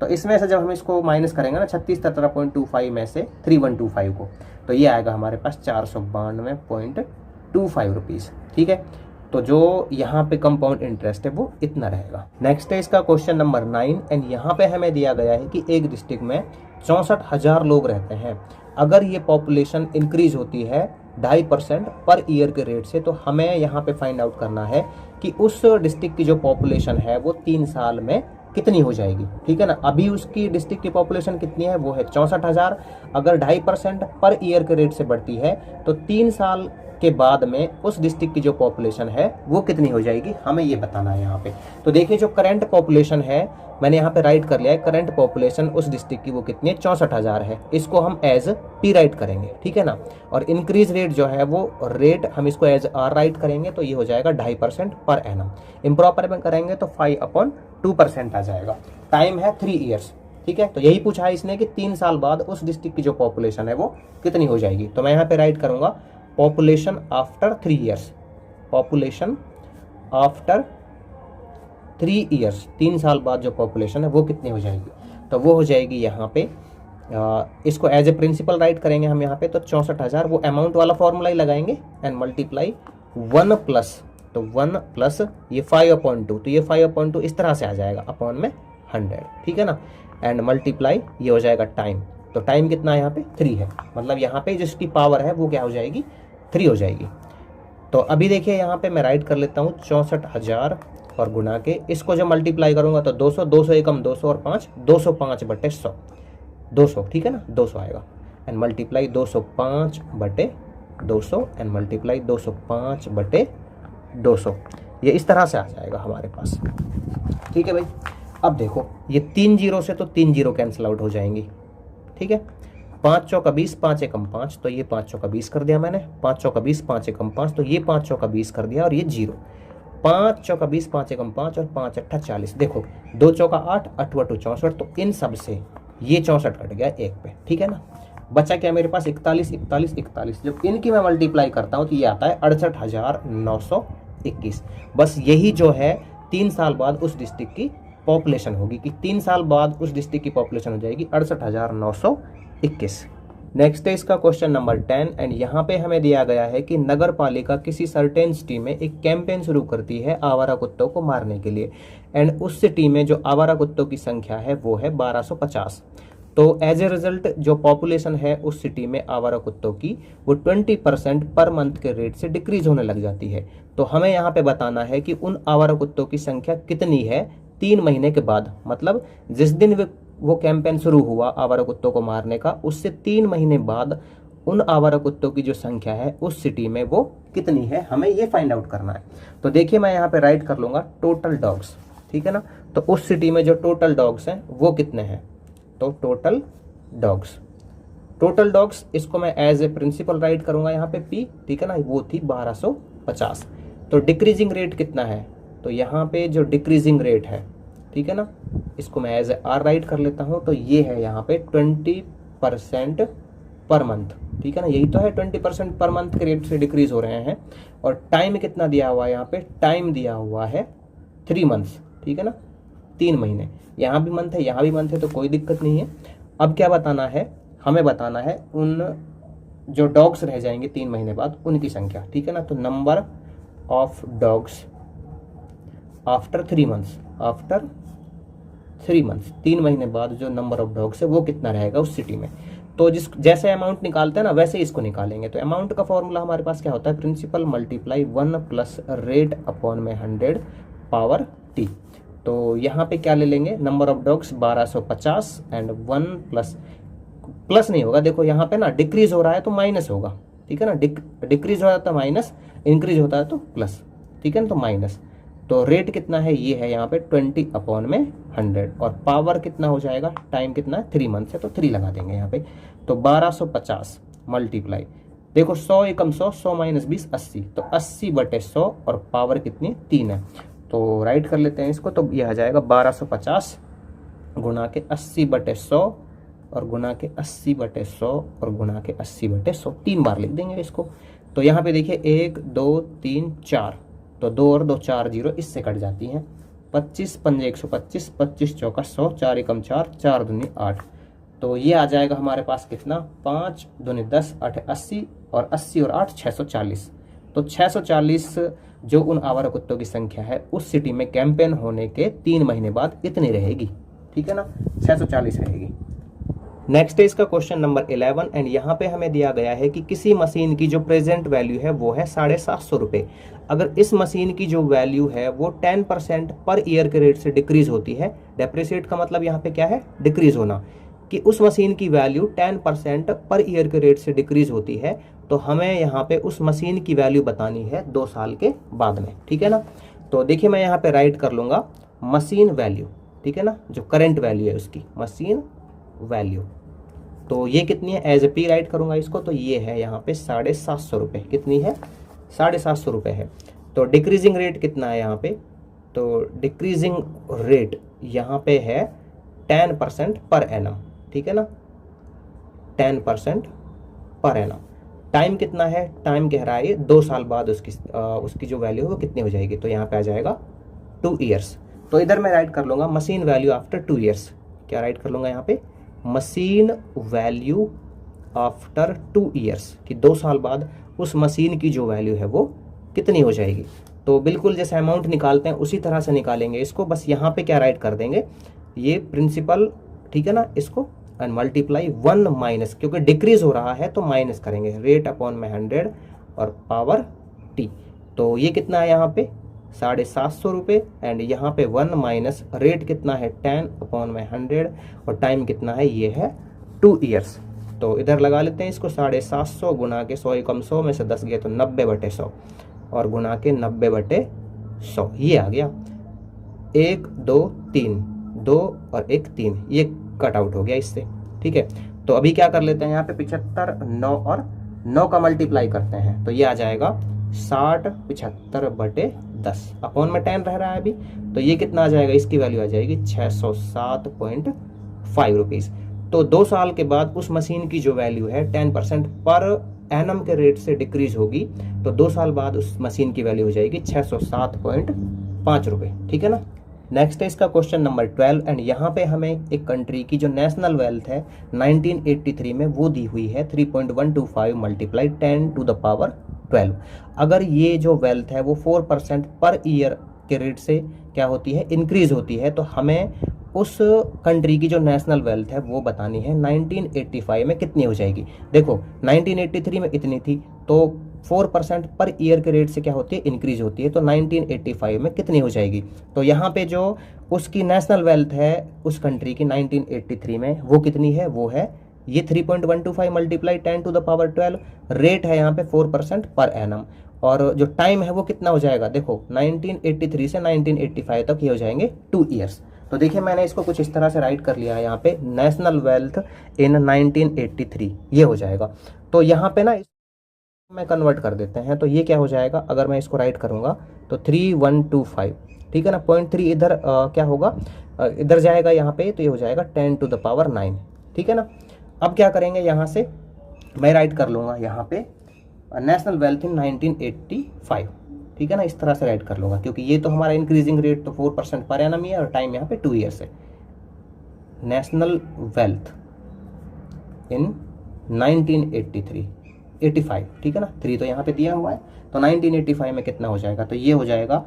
तो इसमें से जब हम इसको माइनस करेंगे ना 3617.25 में से 3125 को, तो ये आएगा हमारे पास 492.25 रुपीज़। ठीक है, तो जो यहाँ पे कंपाउंड इंटरेस्ट है वो इतना रहेगा। नेक्स्ट है इसका क्वेश्चन नंबर 9 एंड यहाँ पे हमें दिया गया है कि एक डिस्ट्रिक्ट में 64,000 लोग रहते हैं। अगर ये पॉपुलेशन इंक्रीज होती है 2.5% पर ईयर के रेट से। तो हमें यहाँ पे फाइंड आउट करना है कि उस डिस्ट्रिक्ट की जो पॉपुलेशन है वो 3 साल में कितनी हो जाएगी, ठीक है ना। अभी उसकी डिस्ट्रिक्ट की पॉपुलेशन कितनी है, वो है 64,000। अगर 2.5% पर ईयर के रेट से बढ़ती है तो 3 साल के बाद में उस डिस्ट्रिक्ट की जो पॉपुलेशन है वो कितनी हो जाएगी, हमें ये बताना है यहाँ पे। तो देखिए जो करंट पॉपुलेशन है मैंने यहाँ पे राइट कर लिया है, करंट पॉपुलेशन उस डिस्ट्रिक्ट की वो कितनी है, 64,000 है। इसको हम एज पी राइट करेंगे, ठीक है ना। और इंक्रीज रेट जो है वो रेट हम इसको एज आर राइट करेंगे, तो ये हो जाएगा 2.5% पर एनम। इम्प्रॉपर में करेंगे तो 5/2% आ जाएगा। टाइम है 3 ईयर्स, ठीक है। तो यही पूछा है इसने कि 3 साल बाद उस डिस्ट्रिक्ट की जो पॉपुलेशन है वो कितनी हो जाएगी। तो मैं यहाँ पे राइट करूंगा population after 3 years, population after 3 years, 3 साल बाद जो पॉपुलेशन है वो कितनी हो जाएगी। तो वो हो जाएगी यहाँ पे इसको एज ए प्रिंसिपल राइट करेंगे हम यहाँ पे। तो 64,000 वो अमाउंट वाला फॉर्मूला ही लगाएंगे एंड मल्टीप्लाई 1 प्लस, तो 1 प्लस ये 5/2, तो ये 5/2 इस तरह से आ जाएगा अपॉन में 100, ठीक है ना। एंड मल्टीप्लाई ये हो जाएगा टाइम, तो टाइम कितना है यहाँ पे 3 है, मतलब यहाँ पे जिसकी पावर है वो क्या हो जाएगी 3 हो जाएगी। तो अभी देखिए यहाँ पे मैं राइट कर लेता हूँ 64,000 और गुना के इसको जब मल्टीप्लाई करूंगा तो 200, 200 एकम 200 और 5, 205/100, 200, ठीक है ना, 200 आएगा। एंड मल्टीप्लाई 205/200 एंड मल्टीप्लाई 205/200, ये इस तरह से आ जाएगा हमारे पास, ठीक है भाई। अब देखो ये 3 जीरो से तो 3 जीरो कैंसिल आउट हो जाएंगी, ठीक है। 5 चौका 20, 5 एकम 5, तो ये 5 चौका 20 कर दिया मैंने। 5 चौका 20, 5 एकम 5, तो ये 5 चौका 20 कर दिया और ये 0। 5 चौका 20, 5 एकम 5 और 5 अट्ठा 40। देखो 2 चौका 8, 8 2 64, तो इन सब से ये 64 कट गया 1 पे, ठीक है ना। बचा क्या मेरे पास 41, 41, 41। जब इनकी मैं मल्टीप्लाई करता हूँ तो ये आता है 68,921। बस यही जो है 3 साल बाद उस डिस्ट्रिक्ट की पॉपुलेशन होगी, कि 3 साल बाद उस डिस्ट्रिक्ट की पॉपुलेशन हो जाएगी 68,921। नेक्स्ट है इसका क्वेश्चन नंबर 10 एंड यहाँ पे हमें दिया गया है कि नगर पालिका किसी सर्टेन सिटी में एक कैंपेन शुरू करती है आवारा कुत्तों को मारने के लिए एंड उस सिटी में जो आवारा कुत्तों की संख्या है वो है 1250। तो एज ए रिजल्ट जो पॉपुलेशन है उस सिटी में आवारा कुत्तों की वो 20% पर मंथ के रेट से डिक्रीज होने लग जाती है। तो हमें यहाँ पे बताना है कि उन आवारा कुत्तों की संख्या कितनी है 3 महीने के बाद, मतलब जिस दिन वो कैंपेन शुरू हुआ आवारा कुत्तों को मारने का, उससे 3 महीने बाद उन आवारा कुत्तों की जो संख्या है उस सिटी में वो कितनी है, हमें ये फाइंड आउट करना है। तो देखिए मैं यहाँ पे राइट कर लूंगा टोटल डॉग्स, ठीक है ना। तो उस सिटी में जो टोटल डॉग्स हैं वो कितने हैं, तो टोटल डॉग्स इसको मैं एज ए प्रिंसिपल राइट करूंगा यहाँ पे P, ठीक है ना, वो थी 1250। तो डिक्रीजिंग रेट कितना है, तो यहाँ पे जो डिक्रीजिंग रेट है, ठीक है ना, इसको मैं एज ए R राइट कर लेता हूँ। तो ये है यहाँ पे 20% पर मंथ, ठीक है ना, यही तो है 20% पर मंथ के रेट से डिक्रीज हो रहे हैं। और टाइम कितना दिया हुआ है यहाँ पे, टाइम दिया हुआ है 3 मंथ्स, ठीक है ना, 3 महीने। यहाँ भी मंथ है यहाँ भी मंथ है, तो कोई दिक्कत नहीं है। अब क्या बताना है, हमें बताना है उन जो डॉग्स रह जाएंगे 3 महीने बाद उनकी संख्या, ठीक है ना। तो number of dogs after 3 months, after 3 months, 3 महीने बाद जो नंबर ऑफ डॉग्स है वो कितना रहेगा उस सिटी में। तो जैसे अमाउंट निकालते हैं ना वैसे इसको निकालेंगे। तो अमाउंट का फॉर्मूला हमारे पास क्या होता है, principal multiply 1 plus rate upon में 100 पावर T। तो यहाँ पे क्या ले लेंगे, number of dogs 1250 and 1 plus नहीं होगा, देखो यहाँ पे ना डिक्रीज हो रहा है तो माइनस होगा, ठीक है ना, डिक्रीज हो रहा है तो माइनस, इंक्रीज होता है तो प्लस, ठीक है ना, तो माइनस। तो रेट कितना है, ये है यहाँ पे 20 अपॉन में 100 और पावर कितना हो जाएगा, टाइम कितना है 3 मंथ है तो 3 लगा देंगे यहाँ पे। तो 1250 मल्टीप्लाई, देखो 100 एकम 100, 100 माइनस 20 80, तो 80/100 और पावर कितनी 3 है। तो राइट कर लेते हैं इसको, तो ये आ जाएगा 1250 गुना के 80/100 और गुना के 80/100 और गुना के 80/100, 3 बार लिख देंगे इसको। तो यहाँ पे देखिए 1 2 3 4, तो 2 और 2 4 जीरो इससे कट जाती हैं। 25 पंजे 125, 25 चौका 100, 4 एकम 4, 4 दूनी 8। तो ये आ जाएगा हमारे पास कितना, 5 दूनी 10, 8 80 और 80 और 8 640। तो 640 जो उन आवारा कुत्तों की संख्या है उस सिटी में कैंपेन होने के 3 महीने बाद इतनी रहेगी, ठीक है ना, 640 रहेगी। नेक्स्ट है इसका क्वेश्चन नंबर 11 एंड यहाँ पे हमें दिया गया है कि किसी मशीन की जो प्रेजेंट वैल्यू है वो है 750 रुपये। अगर इस मशीन की जो वैल्यू है वो 10% पर ईयर के रेट से डिक्रीज होती है, डेप्रिसिएट का मतलब यहाँ पे क्या है, डिक्रीज होना, कि उस मशीन की वैल्यू 10% पर ईयर के रेट से डिक्रीज होती है, तो हमें यहाँ पे उस मशीन की वैल्यू बतानी है 2 साल के बाद में, ठीक है ना। तो देखिए मैं यहाँ पे राइट कर लूँगा मशीन वैल्यू, ठीक है ना, जो करंट वैल्यू है उसकी मशीन वैल्यू, तो ये कितनी है, एज ए पी राइट करूँगा इसको, तो ये है यहाँ पे 750 रुपये। कितनी है, 750 रुपये है। तो डिक्रीजिंग रेट कितना है यहाँ पे, तो डिक्रीजिंग रेट यहाँ पे है 10% पर एनम, ठीक है ना, 10% पर एनम। टाइम कितना है, टाइम कह रहा है ये 2 साल बाद उसकी जो वैल्यू है वो कितनी हो जाएगी, तो यहाँ पे आ जाएगा 2 ईयर्स। तो इधर मैं राइट कर लूँगा मशीन वैल्यू आफ्टर 2 ईयर्स। क्या राइट कर लूँगा यहाँ पे, मशीन वैल्यू आफ्टर 2 ईयर्स, कि 2 साल बाद उस मशीन की जो वैल्यू है वो कितनी हो जाएगी। तो बिल्कुल जैसे अमाउंट निकालते हैं उसी तरह से निकालेंगे इसको, बस यहाँ पे क्या राइट कर देंगे, ये प्रिंसिपल, ठीक है ना, इसको एंड मल्टीप्लाई 1 माइनस, क्योंकि डिक्रीज हो रहा है तो माइनस करेंगे, रेट अपॉन में 100 और पावर टी। तो ये कितना है यहाँ पे 750 रुपये एंड यहाँ पे 1 माइनस रेट कितना है 10 अपॉन में 100 और टाइम कितना है, ये है 2 ईयर्स। तो इधर लगा लेते हैं इसको, 750 गुना के 100 एकम 100 में से 10 गए तो 90/100 और गुना के 90/100, ये आ गया 1 2 3 2 और 1 3, ये कट आउट हो गया इससे, ठीक है। तो अभी क्या कर लेते हैं यहाँ पे 75 9 और 9 का मल्टीप्लाई करते हैं, तो ये आ जाएगा 60 75/10 अपॉन में 10 रह रहा है अभी, तो ये कितना आ जाएगा, इसकी वैल्यू आ जाएगी 607.5 रुपीज़। तो 2 साल के बाद उस मशीन की जो वैल्यू है 10% पर एनम के रेट से डिक्रीज होगी, तो 2 साल बाद उस मशीन की वैल्यू हो जाएगी 607.5 रुपये, ठीक है ना। नेक्स्ट है इसका क्वेश्चन नंबर 12 एंड यहाँ पे हमें एक कंट्री की जो नेशनल वेल्थ है 1983 में वो दी हुई है 3.125 मल्टीप्लाई 10 टू द पावर 12। अगर ये जो वेल्थ है वो 4% पर ईयर के रेट से क्या होती है, इंक्रीज होती है, तो हमें उस कंट्री की जो नेशनल वेल्थ है वो बतानी है 1985 में कितनी हो जाएगी। देखो 1983 में इतनी थी, तो 4% पर ईयर के रेट से क्या होती है, इंक्रीज होती है, तो 1985 में कितनी हो जाएगी। तो यहाँ पे जो उसकी नेशनल वेल्थ है उस कंट्री की 1983 में वो कितनी है, वो है ये 3.125 multiply 10 to the power 12, rate है यहाँ पे 4% पर एनम, और जो टाइम है वो कितना हो जाएगा, देखो 1983 से 1985 तक ये हो जाएंगे 2 ईयर्स। तो देखिए मैंने इसको कुछ इस तरह से राइट कर लिया है यहाँ पे, नेशनल वेल्थ इन 1983 ये हो जाएगा। तो यहाँ पे ना मैं कन्वर्ट कर देते हैं, तो ये क्या हो जाएगा, अगर मैं इसको राइट करूँगा तो 3125, ठीक है ना, 0.3 इधर क्या होगा, इधर जाएगा यहाँ पे, तो ये हो जाएगा 10 टू द पावर 9, ठीक है ना। अब क्या करेंगे, यहाँ से मैं राइट कर लूँगा यहाँ पे नेशनल वेल्थ इन 1985, ठीक है ना, इस तरह से राइट कर लूँगा, क्योंकि ये तो हमारा इंक्रीजिंग रेट तो 4% पर एनम ही है और टाइम यहाँ पे 2 ईयर्स है। नेशनल वेल्थ इन 1983 85, ठीक है ना, 3 तो यहाँ पे दिया हुआ है, तो 1985 में कितना हो जाएगा, तो ये हो जाएगा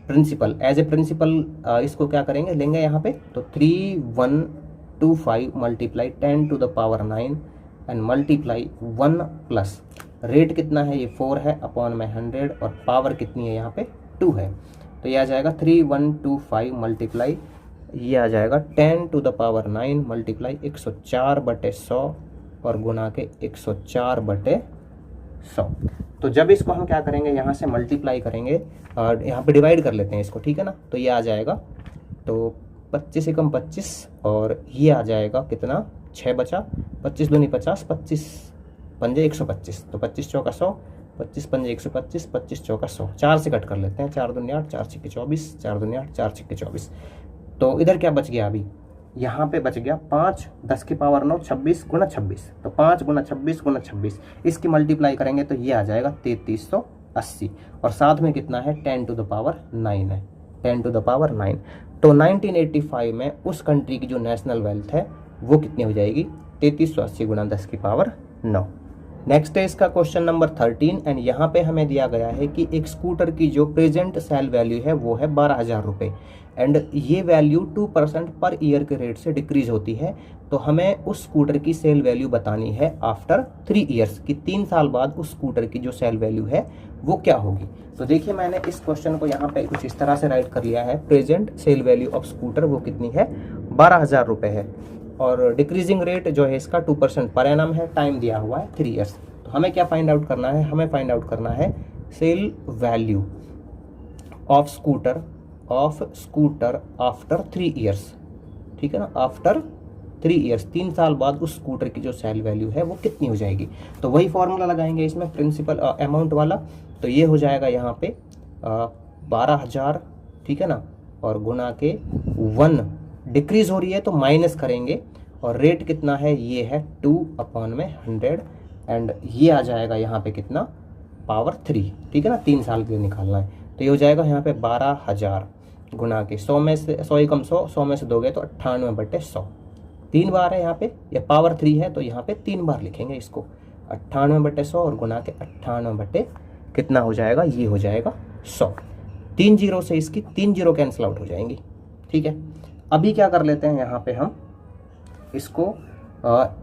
प्रिंसिपल, एज ए प्रिंसिपल इसको क्या करेंगे, लेंगे यहाँ पे, तो 3125 multiply 10 to the power 9 and multiply 1 plus rate कितना है, ये 4 है अपॉन में 100 और पावर कितनी है यहाँ पे 2 है, तो ये आ जाएगा 3125 मल्टीप्लाई, ये आ जाएगा 10 टू द पावर 9 मल्टीप्लाई 104/100 और गुना के 104/100। तो जब इसको हम क्या करेंगे, यहाँ से मल्टीप्लाई करेंगे और यहाँ पे डिवाइड कर लेते हैं इसको, ठीक है ना, तो ये आ जाएगा, तो 25 एकम 25 और ये आ जाएगा कितना, 6 बचा, 25 दूनी 50, 25 पंजे 125, तो 25 चौका 100, 25 पंजे 125, 25 चौका 100, 4 से कट कर लेते हैं, 4 दूनी 8, 4 छिक्के 24, 4 दूनी 8, 4 छिक्के 24। तो इधर क्या बच गया, अभी यहाँ पे बच गया 5 10 की पावर 9 26 गुना 26, तो 5 गुना 26 गुना 26, इसकी मल्टीप्लाई करेंगे तो ये आ जाएगा 3380 और साथ में कितना है 10 टू द पावर 9 है, 10 टू द पावर 9। तो 1985 में उस कंट्री की जो नेशनल वेल्थ है वो कितनी हो जाएगी, 3380 गुना 10 की पावर 9, नेक्स्ट है इसका क्वेश्चन नंबर 13 एंड यहाँ पे हमें दिया गया है कि एक स्कूटर की जो प्रेजेंट सेल वैल्यू है वो है 12,000 रुपये एंड ये वैल्यू 2% पर ईयर के रेट से डिक्रीज होती है। तो हमें उस स्कूटर की सेल वैल्यू बतानी है आफ्टर 3 ईयर्स कि 3 साल बाद उस स्कूटर की जो सेल वैल्यू है वो क्या होगी। तो देखिए मैंने इस क्वेश्चन को यहाँ पे कुछ इस तरह से राइट कर लिया है। Present sale value of scooter वो कितनी है, 12,000 रुपये है और डिक्रीजिंग रेट जो है इसका 2% पर एनम है, टाइम दिया हुआ है 3 ईयर्स। तो हमें क्या फाइंड आउट करना है, हमें फाइंड आउट करना है sale value of scooter after 3 years, ठीक है ना, आफ्टर 3 ईयर्स, 3 साल बाद उस स्कूटर की जो सेल वैल्यू है वो कितनी हो जाएगी। तो वही फॉर्मूला लगाएंगे इसमें प्रिंसिपल अमाउंट वाला। तो ये हो जाएगा यहाँ पे 12,000, ठीक है ना, और गुना के 1 डिक्रीज हो रही है तो माइनस करेंगे और रेट कितना है, ये है 2/100 एंड ये आ जाएगा यहाँ पे कितना, पावर 3, ठीक है ना, 3 साल के लिए निकालना है। तो ये हो जाएगा यहाँ पे 12,000 गुना के 100 में से 100 एकम 100 में से दोगे तो 98/100, 3 बार है यहाँ पे, ये पावर 3 है तो यहाँ पे 3 बार लिखेंगे इसको, 98/100 और गुना के 98 कितना हो जाएगा, ये हो जाएगा 100। 3 जीरो से इसकी 3 जीरो कैंसिल आउट हो जाएंगी, ठीक है। अभी क्या कर लेते हैं, यहाँ पे हम इसको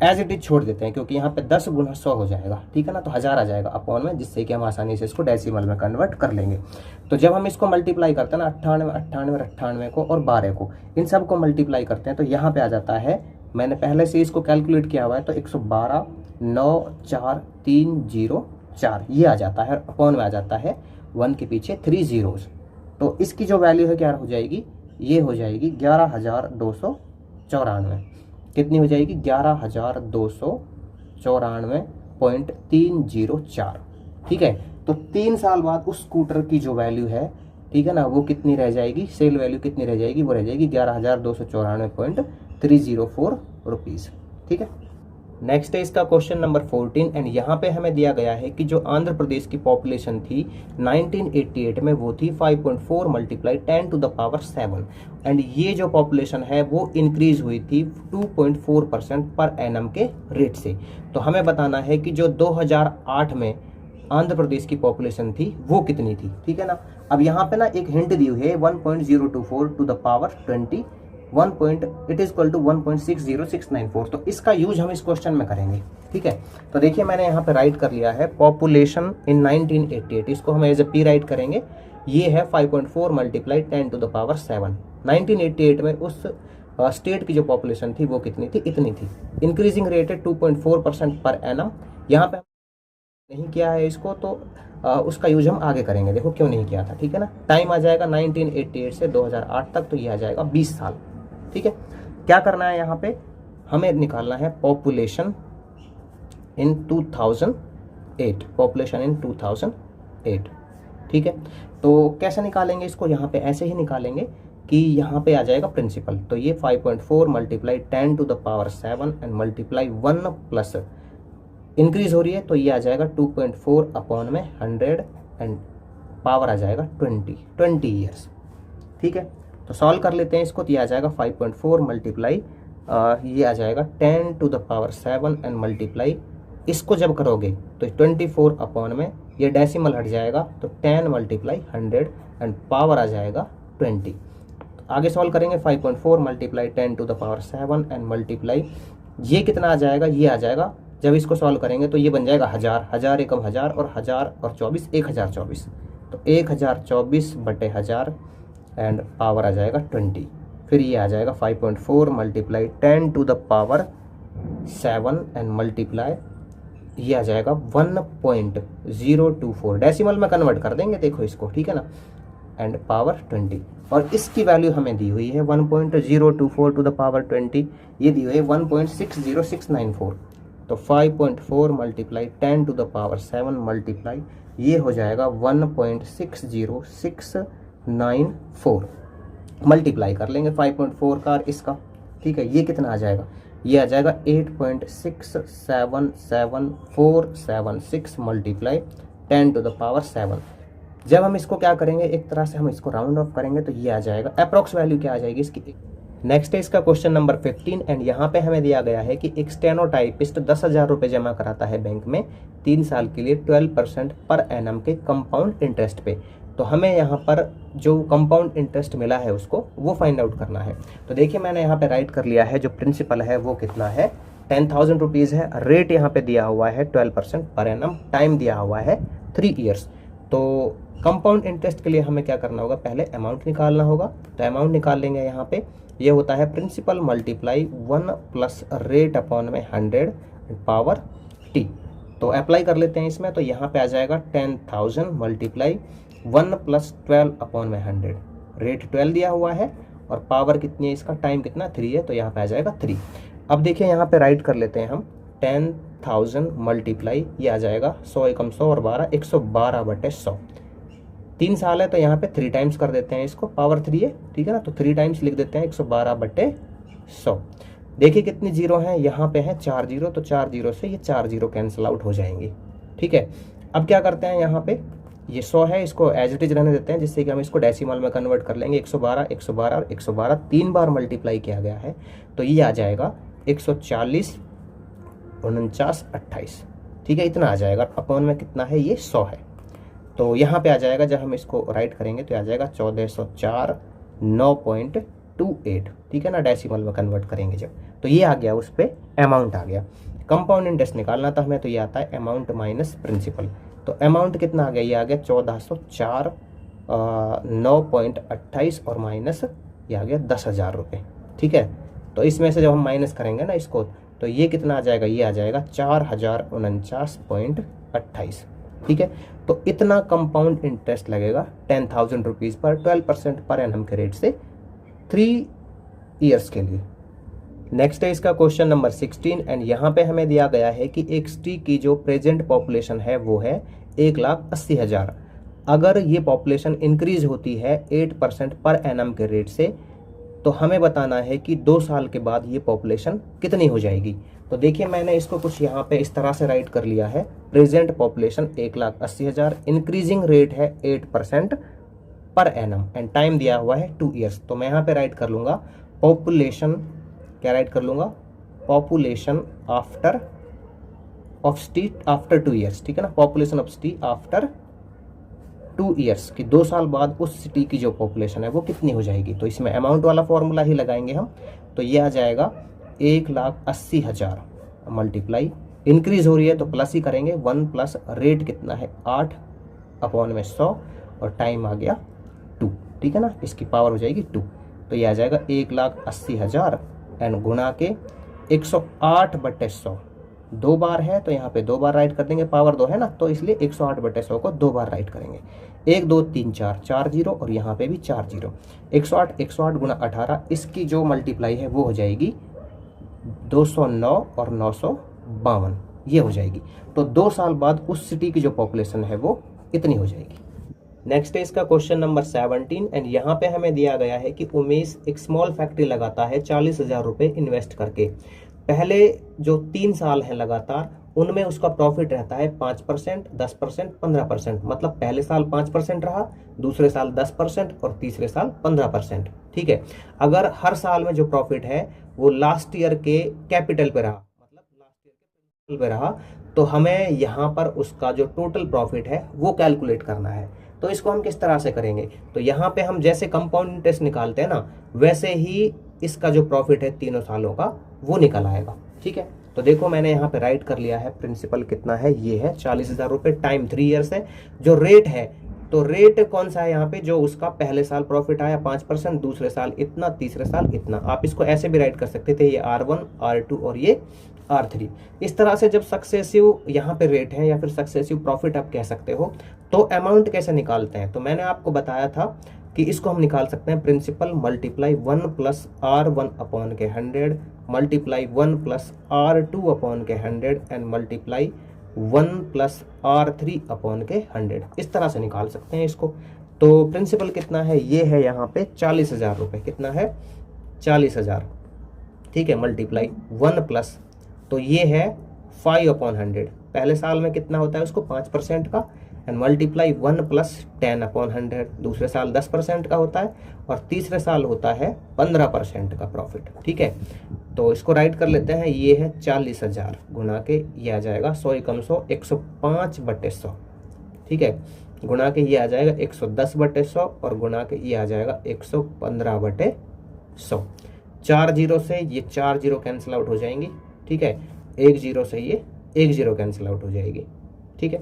एज इट इज छोड़ देते हैं क्योंकि यहाँ पे 10 गुना 100 हो जाएगा, ठीक है ना, तो 1000 आ जाएगा अपॉन में, जिससे कि हम आसानी से इसको डेसिमल में कन्वर्ट कर लेंगे। तो जब हम इसको मल्टीप्लाई करते हैं ना 98 को और 12 को, इन सब को मल्टीप्लाई करते हैं तो यहाँ पे आ जाता है, मैंने पहले से इसको कैलकुलेट किया हुआ है, तो 112 94304 ये आ जाता है, अपॉन में आ जाता है 1 के पीछे 3 जीरोस। तो इसकी जो वैल्यू है क्या हो जाएगी, ये हो जाएगी 11,294, कितनी हो जाएगी, 11,294.304, ठीक है। तो 3 साल बाद उस स्कूटर की जो वैल्यू है, ठीक है ना, वो कितनी रह जाएगी, सेल वैल्यू कितनी रह जाएगी, वो रह जाएगी 11,294.304 रुपीज़, ठीक है। नेक्स्ट है इसका क्वेश्चन नंबर 14 एंड यहाँ पे हमें दिया गया है कि जो आंध्र प्रदेश की पॉपुलेशन थी 1988 में वो थी 5.4 multiply 10 to the power 7 and ये जो पॉपुलेशन है वो इंक्रीज हुई थी 2.4% पर एनम के रेट से। तो हमें बताना है कि जो 2008 में आंध्र प्रदेश की पॉपुलेशन थी वो कितनी थी, ठीक है ना। अब यहाँ पे ना एक हिंट दी हुई है 1.024 to the power 20 it is equal to 1.60694। तो इसका यूज हम इस क्वेश्चन में करेंगे, ठीक है। तो देखिए मैंने यहाँ पे राइट कर लिया है पॉपुलेशन इन 1988, इसको हम एज ए पी राइट करेंगे। ये है 5.4 मल्टीप्लाई 10 टू द पावर 7। 1988 में उस स्टेट की जो पॉपुलेशन थी वो कितनी थी, इतनी थी। इंक्रीजिंग रेट है 2.4% पर एनम। यहाँ पे नहीं किया है इसको तो उसका यूज हम आगे करेंगे, देखो क्यों नहीं किया था, ठीक है ना। टाइम आ जाएगा 1988 से 2008 तक, तो ये आ जाएगा 20 साल, ठीक है। क्या करना है यहाँ पे, हमें निकालना है पॉपुलेशन इन 2008, पॉपुलेशन इन 2008, ठीक है। तो कैसे निकालेंगे इसको, यहाँ पे ऐसे ही निकालेंगे कि यहाँ पे आ जाएगा प्रिंसिपल। तो ये 5.4 multiply 10 to the power 7 and multiply 1 plus increase हो रही है तो ये आ जाएगा 2.4 अपॉन में 100 एंड पावर आ जाएगा 20 ईयर्स, ठीक है। तो सॉल्व कर लेते हैं इसको, तो ये आ जाएगा 5.4 मल्टीप्लाई ये आ जाएगा 10 to the power 7 and multiply, इसको जब करोगे तो 24 अपॉन में ये डेसिमल हट जाएगा तो 10 मल्टीप्लाई 100 एंड पावर आ जाएगा 20। आगे सॉल्व करेंगे 5.4 multiply 10 to the power 7 and multiply ये कितना आ जाएगा, ये आ जाएगा जब इसको सॉल्व करेंगे तो ये बन जाएगा 1000 एकम 1000 और 1000 और 24 1024, तो 1024/1000 एंड पावर आ जाएगा 20। फिर ये आ जाएगा 5.4 multiply 10 to the power 7 and multiply ये आ जाएगा 1.024, डेसिमल में कन्वर्ट कर देंगे देखो इसको, ठीक है ना, एंड पावर 20। और इसकी वैल्यू हमें दी हुई है 1.024 टू द पावर 20, ये दी हुई है 1.60694। तो 5.4 multiply 10 to the power 7 multiply ये हो जाएगा 1.60694। मल्टीप्लाई कर लेंगे 5.4 का इसका, ठीक है। ये कितना आ जाएगा, ये आ जाएगा 8.677476 मल्टीप्लाई 10 टू द पावर 7। जब हम इसको क्या करेंगे, एक तरह से हम इसको राउंड ऑफ करेंगे तो ये आ जाएगा अप्रॉक्स वैल्यू क्या आ जाएगी इसकी नेक्स्ट है इसका क्वेश्चन नंबर 15 एंड यहाँ पे हमें दिया गया है कि एक स्टेनोटाइपिस्ट 10,000 रुपये जमा कराता है बैंक में 3 साल के लिए 12% पर एनम के कंपाउंड इंटरेस्ट पे। तो हमें यहाँ पर जो कंपाउंड इंटरेस्ट मिला है उसको वो फाइंड आउट करना है। तो देखिए मैंने यहाँ पे राइट कर लिया है, जो प्रिंसिपल है वो कितना है 10,000 रुपीज़ है, रेट यहाँ पे दिया हुआ है 12% पर एनम, टाइम दिया हुआ है 3 ईयर्स। तो कंपाउंड इंटरेस्ट के लिए हमें क्या करना होगा, पहले अमाउंट निकालना होगा। तो अमाउंट निकाल लेंगे, यहाँ पे ये होता है principal multiply 1 plus rate upon में 100 पावर t। तो अप्लाई कर लेते हैं इसमें, तो यहाँ पे आ जाएगा 10,000 मल्टीप्लाई 1 प्लस 12 अपॉन में 100, रेट 12 दिया हुआ है और पावर कितनी है इसका, टाइम कितना 3 है, तो यहाँ पे आ जाएगा 3। अब देखिए यहाँ पे राइट कर लेते हैं हम 10,000 मल्टीप्लाई, ये आ जाएगा 100 एकम 100 और 12 112/100। 3 साल है तो यहाँ पे 3 टाइम्स कर देते हैं इसको, पावर 3 है, ठीक है ना, तो 3 टाइम्स लिख देते हैं 112/100। देखिए कितनी जीरो हैं, यहाँ पे है 4 जीरो, तो 4 जीरो से ये 4 जीरो कैंसिल आउट हो जाएंगी, ठीक है। अब क्या करते हैं, यहाँ पे ये 100 है, इसको एज इट इज रहने देते हैं, जिससे कि हम इसको डेसिमल में कन्वर्ट कर लेंगे। 112 112 और 112 3 बार मल्टीप्लाई किया गया है, तो ये आ जाएगा 140 49 28, ठीक है, इतना आ जाएगा। अपॉन में कितना है, ये 100 है, तो यहाँ पे आ जाएगा, जब हम इसको राइट करेंगे तो आ जाएगा 1404 9.28, ठीक है ना, डेसिमल में कन्वर्ट करेंगे जब, तो ये आ गया, उस पर अमाउंट आ गया। कंपाउंड इंटरेस्ट निकालना था हमें, तो ये आता है अमाउंट माइनस प्रिंसिपल। तो अमाउंट कितना आ गया, ये आ गया 1404 9.28 और माइनस ये आ गया 10,000 रुपये, ठीक है। तो इसमें से जब हम माइनस करेंगे ना इसको, तो ये कितना आ जाएगा, ये आ जाएगा 4049.28, ठीक है। तो इतना कंपाउंड इंटरेस्ट लगेगा 10,000 रुपीज़ पर 12% पर एनम के रेट से 3 ईयर्स के लिए। नेक्स्ट है इसका क्वेश्चन नंबर 16 एंड यहाँ पे हमें दिया गया है कि एक सिटी की जो प्रेजेंट पॉपुलेशन है वो है 1,80,000। अगर ये पॉपुलेशन इंक्रीज होती है 8% पर एनम के रेट से, तो हमें बताना है कि 2 साल के बाद ये पॉपुलेशन कितनी हो जाएगी। तो देखिए मैंने इसको कुछ यहाँ पे इस तरह से राइट कर लिया है, प्रेजेंट पॉपुलेशन 1,80,000, इंक्रीजिंग रेट है 8% पर एनम एंड टाइम दिया हुआ है 2 ईयर्स। तो मैं यहाँ पे राइट कर लूँगा पॉपुलेशन, क्या राइट कर लूँगा, population after of city after 2 years, ठीक है ना, population of city after 2 years, कि 2 साल बाद उस सिटी की जो पॉपुलेशन है वो कितनी हो जाएगी। तो इसमें अमाउंट वाला फॉर्मूला ही लगाएंगे हम, तो ये आ जाएगा 1,80,000 मल्टीप्लाई, इंक्रीज हो रही है तो प्लस ही करेंगे, 1 प्लस रेट कितना है 8 अपॉन में 100 और टाइम आ गया 2, ठीक है ना, इसकी पावर हो जाएगी 2। तो ये आ जाएगा 1,80,000 एंड गुणा के 108/100, 2 बार है तो यहाँ पे 2 बार राइट कर देंगे, पावर 2 है ना, तो इसलिए 108/100 को 2 बार राइट करेंगे। 1 2 3 4 4 जीरो और यहाँ पे भी 4 जीरो, 108 गुणा 18, इसकी जो मल्टीप्लाई है वो हो जाएगी 209 और 952, ये हो जाएगी। तो 2 साल बाद उस सिटी की जो पॉपुलेशन है वो इतनी हो जाएगी। नेक्स्ट है इसका क्वेश्चन नंबर 17 एंड यहाँ पे हमें दिया गया है कि उमेश एक स्मॉल फैक्ट्री लगाता है 40,000 रुपये इन्वेस्ट करके। पहले जो 3 साल हैं लगातार, उनमें उसका प्रॉफिट रहता है 5%, 10%, 15%, मतलब पहले साल 5% रहा, दूसरे साल 10% और तीसरे साल 15%, ठीक है। अगर हर साल में जो प्रॉफिट है वो लास्ट ईयर के कैपिटल पे रहा, मतलब लास्ट ईयर के प्रिंसिपल पे रहा, तो हमें यहाँ पर उसका जो टोटल प्रॉफिट है वो कैलकुलेट करना है। तो इसको हम किस तरह से करेंगे, तो यहाँ पे हम जैसे कंपाउंड इंटरेस्ट निकालते हैं ना, वैसे ही इसका जो प्रॉफिट है 3 सालों का वो निकल आएगा, ठीक है। तो देखो मैंने यहाँ पे राइट कर लिया है, प्रिंसिपल कितना है, ये है 40,000 रुपये, टाइम 3 ईयर्स है। जो रेट है, तो रेट कौन सा है यहाँ पे, जो उसका पहले साल प्रॉफिट आया 5%, दूसरे साल इतना, तीसरे साल इतना। आप इसको ऐसे भी राइट कर सकते थे, ये R1 R2 और ये R3। इस तरह से जब सक्सेसिव यहाँ पे रेट है या फिर सक्सेसिव प्रॉफिट आप कह सकते हो, तो अमाउंट कैसे निकालते हैं, तो मैंने आपको बताया था कि इसको हम निकाल सकते हैं principal multiply 1 plus R1 upon के 100 मल्टीप्लाई 1 प्लस R2 अपॉन के 100 and multiply 1 plus R3 upon के 100, इस तरह से निकाल सकते हैं इसको। तो प्रिंसिपल कितना है, ये है यहाँ पे 40,000 रुपये, कितना है 40,000, ठीक है, मल्टीप्लाई 1 प्लस, तो ये है 5/100, पहले साल में कितना होता है उसको 5% का, एंड मल्टीप्लाई 1 प्लस 10/100, दूसरे साल 10% का होता है और तीसरे साल होता है 15% का प्रॉफिट। ठीक है, तो इसको राइट कर लेते हैं, ये है 40,000 गुना के ये आ जाएगा 100 एकम 100 105/100। ठीक है, गुना के ये आ जाएगा 110/100 और गुना के ये आ जाएगा 115/100। 4 जीरो से ये 4 जीरो कैंसिल आउट हो जाएंगी। ठीक है, 1 जीरो से ये 1 जीरो कैंसिल आउट हो जाएगी। ठीक है,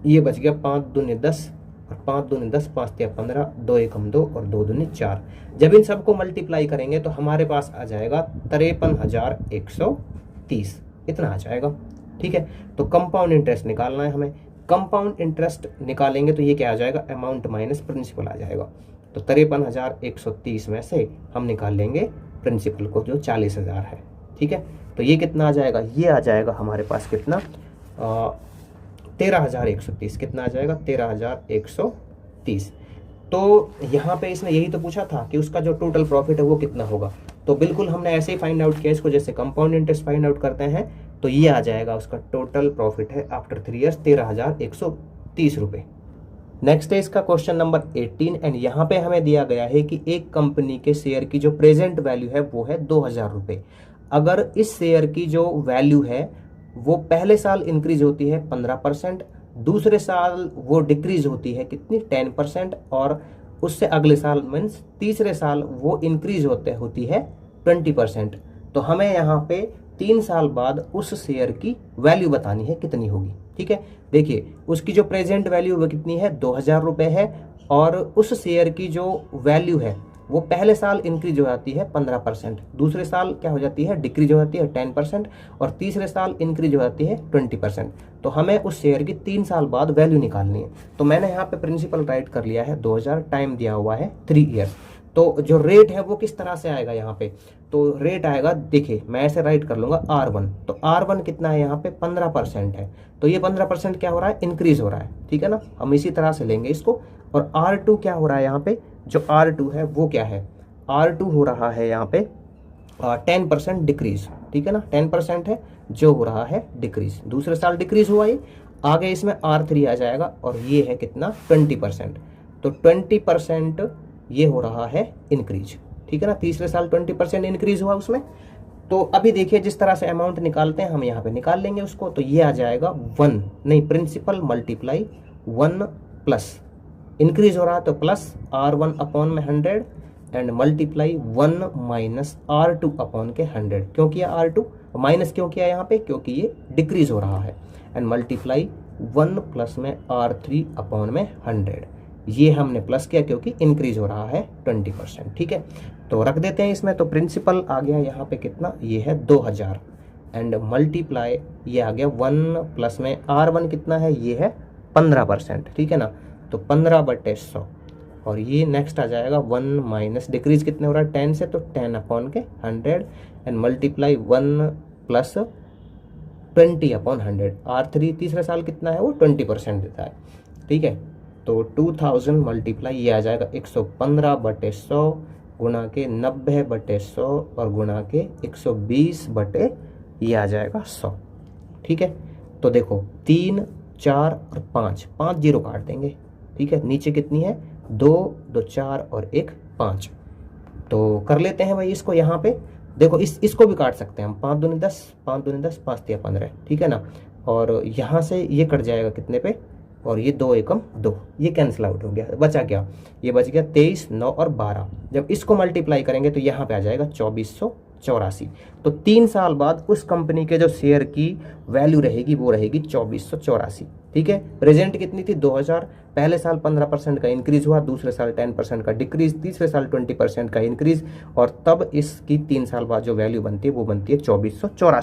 ये बच गया 5 दूनी 10 और 5 दूनी 10, 5 तिया 15, 2 एकम 2 और 2 दूनी 4। जब इन सबको मल्टीप्लाई करेंगे तो हमारे पास आ जाएगा 53,130, इतना आ जाएगा। ठीक है, तो कंपाउंड इंटरेस्ट निकालना है हमें। कंपाउंड इंटरेस्ट निकालेंगे तो ये क्या आ जाएगा, अमाउंट माइनस प्रिंसिपल आ जाएगा। तो 53,130 में से हम निकाल लेंगे प्रिंसिपल को जो 40,000 है। ठीक है, तो ये कितना आ जाएगा, ये आ जाएगा हमारे पास कितना 13,130। कितना आ जाएगा 13,130। तो यहाँ पे इसने यही तो पूछा था कि उसका जो टोटल प्रॉफिट है वो कितना होगा, तो बिल्कुल हमने ऐसे ही फाइंड आउट किया इसको, जैसे कंपाउंड इंटरेस्ट फाइंड आउट करते हैं। तो ये आ जाएगा उसका टोटल प्रॉफिट है आफ्टर 3 ईयर्स 13,130 रुपये। नेक्स्ट है इसका क्वेश्चन नंबर 18 एंड यहाँ पे हमें दिया गया है कि एक कंपनी के शेयर की जो प्रेजेंट वैल्यू है वो है 2,000 रुपये। अगर इस शेयर की जो वैल्यू है वो पहले साल इंक्रीज होती है 15%, दूसरे साल वो डिक्रीज होती है कितनी 10%, और उससे अगले साल मीन्स तीसरे साल वो इंक्रीज होती है 20%। तो हमें यहाँ पे 3 साल बाद उस शेयर की वैल्यू बतानी है कितनी होगी। ठीक है, देखिए उसकी जो प्रेजेंट वैल्यू वो कितनी है 2,000 रुपये है, और उस शेयर की जो वैल्यू है वो पहले साल इंक्रीज हो जाती है 15%, दूसरे साल क्या हो जाती है डिक्रीज हो जाती है 10%, और तीसरे साल इंक्रीज हो जाती है 20%। तो हमें उस शेयर की 3 साल बाद वैल्यू निकालनी है। तो मैंने यहाँ पे प्रिंसिपल राइट कर लिया है 2,000, टाइम दिया हुआ है 3 ईयर्स। तो जो रेट है वो किस तरह से आएगा यहाँ पे, तो रेट आएगा, देखिए मैं ऐसे राइट कर लूंगा R1। तो R1 कितना है यहाँ पे 15% है, तो ये 15% क्या हो रहा है इंक्रीज हो रहा है। ठीक है ना, हम इसी तरह से लेंगे इसको। और R2 क्या हो रहा है यहाँ पे, जो R2 है वो क्या है, R2 हो रहा है यहाँ पे 10% डिक्रीज। ठीक है ना, 10% है जो हो रहा है डिक्रीज, दूसरे साल डिक्रीज हुआ ये। आगे इसमें R3 आ जाएगा और ये है कितना 20%, तो 20% ये हो रहा है इंक्रीज। ठीक है ना, तीसरे साल 20% इंक्रीज हुआ उसमें। तो अभी देखिए जिस तरह से अमाउंट निकालते हैं हम यहाँ पे निकाल लेंगे उसको। तो ये आ जाएगा 1 नहीं, प्रिंसिपल मल्टीप्लाई 1 प्लस इंक्रीज हो रहा है तो प्लस R1 अपॉन में 100 and multiply 1 minus R2 upon के 100। क्यों किया R2 माइनस, क्यों किया यहाँ पे, क्योंकि ये डिक्रीज हो रहा है, एंड मल्टीप्लाई 1 प्लस में R3 अपॉन में 100। ये हमने प्लस किया क्योंकि इंक्रीज हो रहा है 20%। ठीक है, तो रख देते हैं इसमें। तो प्रिंसिपल आ गया यहाँ पे कितना, ये है 2,000 एंड मल्टीप्लाई ये आ गया 1 प्लस में R1 कितना है, ये है 15%। ठीक है ना, तो 15/100 और ये नेक्स्ट आ जाएगा 1 माइनस डिक्रीज कितने हो रहा है 10 से, तो 10 अपॉन के 100 and multiply 1 plus 20 upon 100। R3 तीसरे साल कितना है वो 20% देता है। ठीक है, तो 2000 मल्टीप्लाई ये आ जाएगा 115/100 गुना के 90/100 और गुना के 120 ये आ जाएगा 100। ठीक है, तो देखो 3 4 और 5 जीरो काट देंगे। ठीक है, नीचे कितनी है 2 2 4 और 1 5। तो कर लेते हैं भाई इसको। यहाँ पे देखो इसको भी काट सकते हैं हम, 5 दूनी 10 5 दूनी 10 5 तिया 15। ठीक है ना, और यहाँ से ये कट जाएगा कितने पे, और ये 2 एकम 2, ये कैंसिल आउट हो गया, बचा क्या, ये बच गया 23 9 और 12। जब इसको मल्टीप्लाई करेंगे तो यहाँ पे आ जाएगा 2484। तो 3 साल बाद उस कंपनी के जो शेयर की वैल्यू रहेगी वो रहेगी 2484। ठीक है, प्रेजेंट कितनी थी 2000, पहले साल 15% का इंक्रीज हुआ, दूसरे साल 10% का डिक्रीज, तीसरे साल 20% का इंक्रीज, और तब इसकी 3 साल बाद जो वैल्यू बनती है वो बनती है 2484।